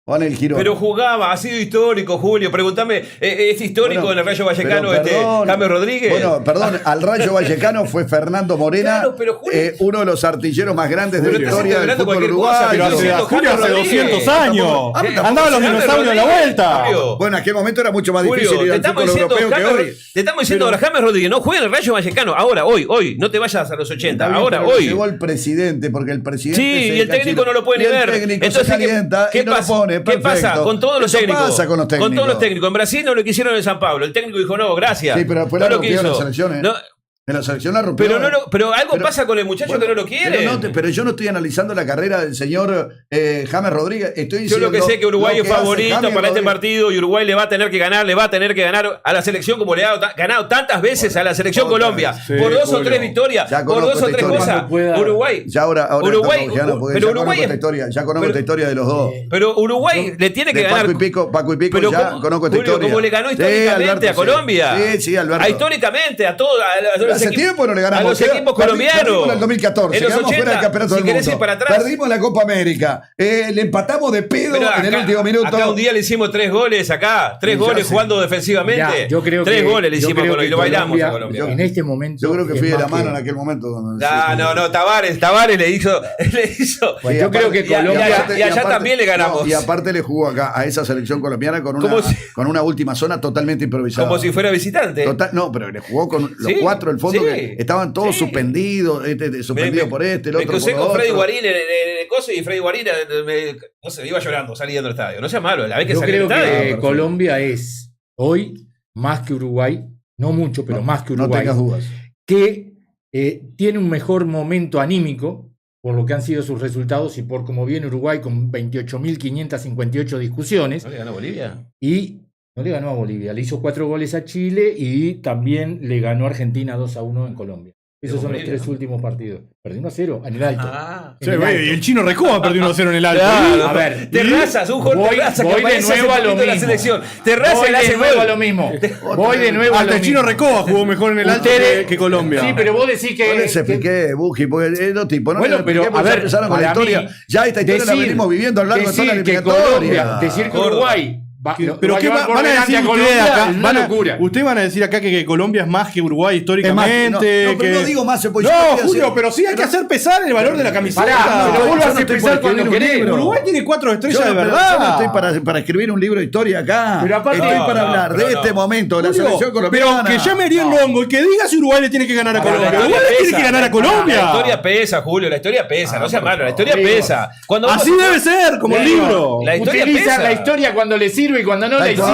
O en el Girona. Pero jugaba, ha sido histórico, Julio. Pregúntame, ¿es histórico en el Rayo Vallecano James Rodríguez? Bueno, perdón, al Rayo Vallecano fue Fernando Morena, claro, pero Julio, uno de los artilleros más grandes de la historia del fútbol uruguayo. Pero hace 200 años. Andaban los dinosaurios a la vuelta. Bueno, en aquel momento era mucho más difícil ir al fútbol europeo que hoy. Te estamos diciendo ahora, James Rodríguez no juega en el Rayo Vallecano. Ahora, hoy. No te vayas a los 80. Ahora, hoy. Llegó el presidente, porque el presidente. Sí, y el técnico no lo puede ni ver. Entonces, ¿qué pasa? ¿Qué pasa con todos los técnicos? Pasa con los técnicos. Con todos los técnicos. En Brasil no lo quisieron en San Pablo. El técnico dijo, no, gracias. Sí, pero después la rompió en las selecciones. En la selección la rompió. Pero algo pasa con el muchacho que no lo quiere. Pero yo no estoy analizando la carrera del señor James Rodríguez. Yo lo que sé que Uruguay es favorito para este partido y Uruguay le va a tener que ganar a la selección como le ha ganado tantas veces a la selección Colombia. Por 2 o 3 victorias, por 2 o 3 cosas. Uruguay. Ya ahora Uruguay, pero Uruguay ya conozco esta historia de los dos. Pero Uruguay le tiene que ganar. Paco y Pico, ya conozco esta historia. Como le ganó históricamente a Colombia. Sí, Alberto. Históricamente a todos. Hace tiempo no le ganamos. A los equipos colombianos. Perdimos en el 2014. En los Quedamos 80, fuera del campeonato del mundo. Ir para atrás. Perdimos la Copa América. Le empatamos de pedo en el último minuto. Acá un día le hicimos 3 goles acá. 3 goles jugando defensivamente. Mirá, yo creo 3 goles le hicimos y lo bailamos a Colombia. En este momento. Yo creo que fui de la mano en aquel momento. No, Tavares le hizo. Pues yo creo que Colombia. Y allá también le ganamos. Y aparte le jugó acá a esa selección colombiana con una última zona totalmente improvisada. Como si fuera visitante. No, pero le jugó con los 4 del fondo que estaban todos suspendidos, suspendido por el otro. Me crucé con Freddy Guarín en el coso y Freddy Guarín no sé, iba llorando saliendo del estadio. No sea malo, la vez que salió del estadio. Yo creo que Colombia es hoy más que Uruguay, no mucho, pero más que Uruguay. No tengas dudas. Que tiene un mejor momento anímico por lo que han sido sus resultados y por cómo viene Uruguay con 28.558 discusiones. ¿No le ganó a Bolivia? Y no le ganó a Bolivia, le hizo 4 goles a Chile y también le ganó a Argentina 2-1 en Colombia. Esos son los 3 últimos partidos. Perdió 1-0 en el alto. Sí, y el chino Recoba perdió 1-0 en el alto. A ver, Terrazas, un jugador Terrazas que aparece de nuevo a lo mismo. La selección. Terrazas voy de nuevo a lo mismo. Voy de nuevo a lo mismo. Hasta el chino Recoba jugó mejor en el alto que Colombia. Sí, pero vos decís que. No les expliqué, Buki, porque es lo tipo. No bueno, pero a ver, empezaron con la historia. Ya esta historia la venimos viviendo a lo largo de toda la eliminatoria. Decir que Uruguay Pero ¿qué van a decir ustedes acá? Ustedes van a decir acá que Colombia es más que Uruguay históricamente. Pero no digo más. Pues no, Julio, pero sí hay que hacer pesar el valor de la camiseta. Pero vos lo haces pesar cuando querés. Uruguay tiene 4 estrellas de verdad. Yo no estoy para escribir un libro de historia acá. Pero aparte, estoy para hablar de este momento, de la selección colombiana. Pero que llame a Ariel Longo y que diga si Uruguay le tiene que ganar a Colombia. Uruguay le tiene que ganar a Colombia. La historia pesa, Julio, la historia pesa. No sea malo, la historia pesa. Así debe ser, como el libro. La historia utiliza pesa. la historia cuando le sirve y cuando no le sirve.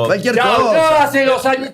Cualquier No, cosa. hace 2 años.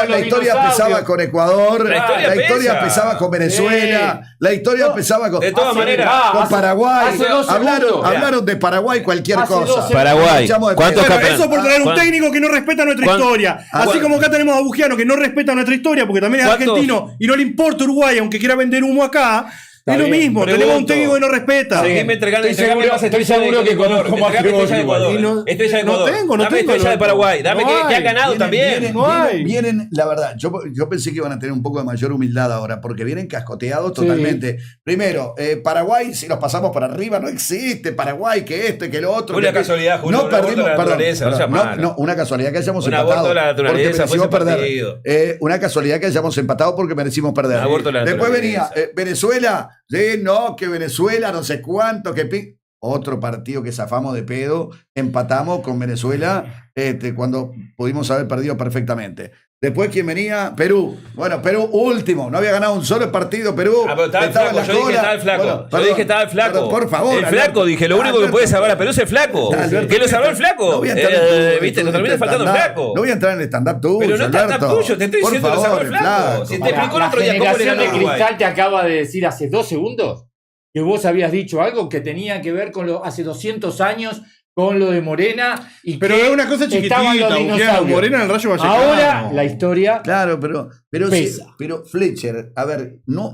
La historia pesaba con Ecuador, La historia pesaba con Venezuela, la historia pesaba con, de todas maneras, con Paraguay. hace 2 Hablaron de Paraguay cualquier cosa. Paraguay. ¿Cuántos Eso por traer un técnico que no respeta nuestra historia. Así como acá tenemos a Bugiano que no respeta nuestra historia porque también es argentino y no le importa Uruguay aunque quiera vender humo acá. Es lo mismo, tenemos un técnico que no respeta. Seguime entregando. Estoy seguro que como Estrella de Ecuador. Estrella de Ecuador. Dame Estrella de Paraguay. Dame que ha ganado también. Vienen, la verdad, yo pensé que iban a tener un poco de mayor humildad ahora, porque vienen cascoteados totalmente. Primero, Paraguay, si nos pasamos para arriba, no existe Paraguay, que esto y que lo otro. Una casualidad, Julio. No perdimos, perdón. No, una casualidad que hayamos Un empatado. aborto de la naturaleza, porque merecimos fue ese perder. Una casualidad que hayamos empatado porque merecimos perder. Después venía Venezuela. Sí, no, que Venezuela, no sé cuánto, que otro partido que zafamos de pedo, empatamos con Venezuela cuando pudimos haber perdido perfectamente. Después, ¿quién venía? Perú. Bueno, Perú último, no había ganado un solo partido. Perú pero estaba el flaco. Yo dije que estaba el flaco. Bueno, yo dije que estaba el flaco. Perdón, por favor. El flaco, dije, lo único que puede salvar a Perú es el flaco. ¿Qué lo salvó el flaco? ¿Viste? Nos termina faltando el flaco. No voy a entrar en el stand-up tuyo. Pero no es stand-up tuyo, te estoy diciendo que lo salvó el flaco. Si te explicó el otro día cómo le ganó de a Uruguay. Cristal te acaba de decir hace 2 segundos que vos habías dicho algo que tenía que ver con hace 200 años con lo de Morena. Pero es una cosa chiquitita, Morena en el Rayo Vallecano. Ahora la historia. Claro, pero Fletcher, a ver, no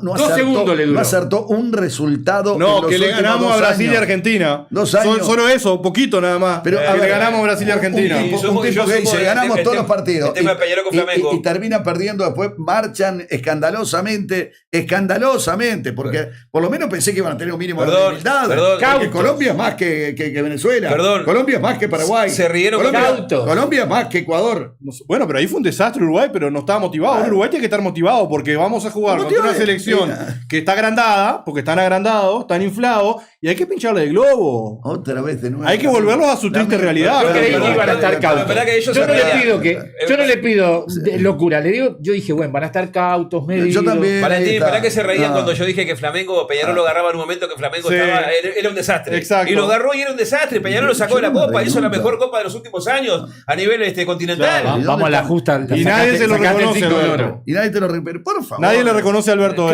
acertó un resultado. No, que le ganamos a Brasil y Argentina. 2 años. Solo eso, poquito nada más. Pero le ganamos a Brasil y Argentina. Un tipo que dice, ganamos todos los partidos. El tema de Peñarol con Flamengo. Y termina perdiendo, después marchan escandalosamente, porque por lo menos pensé que iban a tener un mínimo de humildad. Porque Colombia es más que Venezuela. Colombia es más que Paraguay. Se rieron Colombia es más que Ecuador. Bueno, pero ahí fue un desastre Uruguay, pero no estaba motivado. Uruguay tiene que estar motivado porque vamos a jugar contra una selección que está agrandada, porque están agrandados, están inflados, y hay que pincharle el globo. Otra vez de nuevo. Hay que volverlos a su triste realidad. Yo creí que iban a estar cautos. Yo no le pido locura. Yo dije, bueno, van a estar cautos, medidos. Yo también. Valentín, ¿para qué se reían cuando yo dije que Flamengo, Peñarol lo agarraba en un momento que Flamengo era un desastre? Exacto. Y lo agarró y era un desastre. Peñarol lo sacó de la Copa, hizo la mejor Copa de los últimos años a nivel continental. Vamos a la justa. Y nadie se lo reconoce. Y nadie te lo reconoce. Por favor. Nadie le reconoce a Alberto.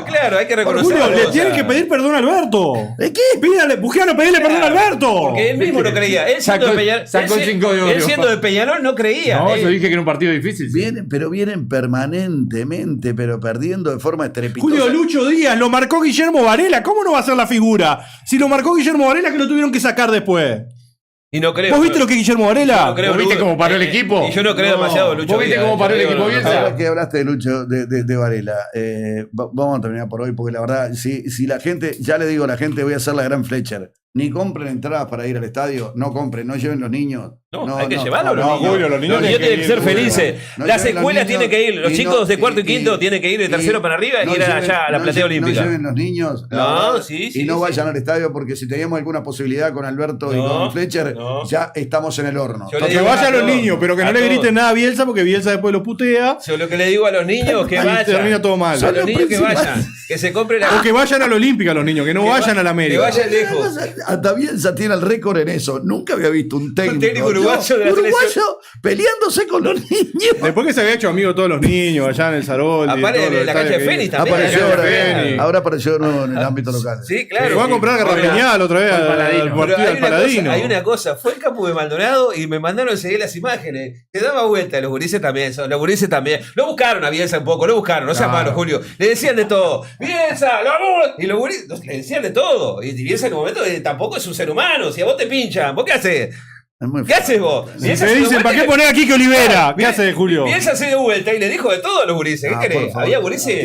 Claro, hay que reconocerlo. Julio, le tienen que pedir perdón a Alberto. ¿De qué? Pídale, Bugiano, pedirle perdón a Alberto. Porque él mismo no creía. Él siendo de Peñarol no creía. No, yo dije que era un partido difícil. Vienen permanentemente, pero perdiendo de forma estrepitosa. Julio, Lucho Díaz lo marcó Guillermo Varela. ¿Cómo no va a ser la figura? Si lo marcó Guillermo Varela, que lo tuvieron que sacar después. Y no creo. ¿Vos viste lo que es Guillermo Varela? No creo, ¿Vos viste cómo paró el equipo? Y yo no creo demasiado, Lucho. ¿Vos viste cómo paró el equipo? Ahora que hablaste de Lucho, de Varela, vamos a terminar por hoy, porque la verdad, si la gente, ya le digo a la gente, voy a hacer la gran Fletcher. Ni compren entradas para ir al estadio, no compren, no lleven los niños. No, hay que llevarlos los niños. Julio, los niños tienen que ser felices. Las escuelas tienen que ir, los chicos de cuarto y quinto tienen que ir de tercero para arriba y ir allá a la platea olímpica. No lleven los niños. Y no vayan al estadio, porque si teníamos alguna posibilidad con Alberto y con Fletcher, ya estamos en el horno. Que vayan los niños, pero que no le griten nada a Bielsa, porque Bielsa después lo putea. Yo lo que le digo a los niños que vayan. Termina todo mal. A los niños que vayan. Que se compren O que vayan a la Olímpica los niños, que no vayan a la América. Que vayan lejos. Hasta Bielsa tiene el récord en eso. Nunca había visto un técnico uruguayo de la selección peleándose con los niños. Después que se había hecho amigo de todos los niños allá en el Sarol. Aparte en la cancha de Fénix también. Ahora apareció de nuevo en el ámbito local. Sí, claro. Se fue a comprar garrapiñal otra vez al partido del Paladino. Hay una cosa, fue el campo de Maldonado y me mandaron a seguir las imágenes. Se daba vuelta, los gurises también. Lo buscaron a Bielsa un poco, no seas malo, Julio. Le decían de todo. Bielsa, y los gurises le decían de todo. Y Bielsa en un momento tampoco es un ser humano. Si a vos te pinchan, ¿vos qué haces? ¿Qué haces vos? Se dicen, ¿para qué poner a Quique Olivera? ¿Qué hace Julio? Bielsa se dio vuelta y le dijo de todo a los gurises. ¿Qué querés? Había gurises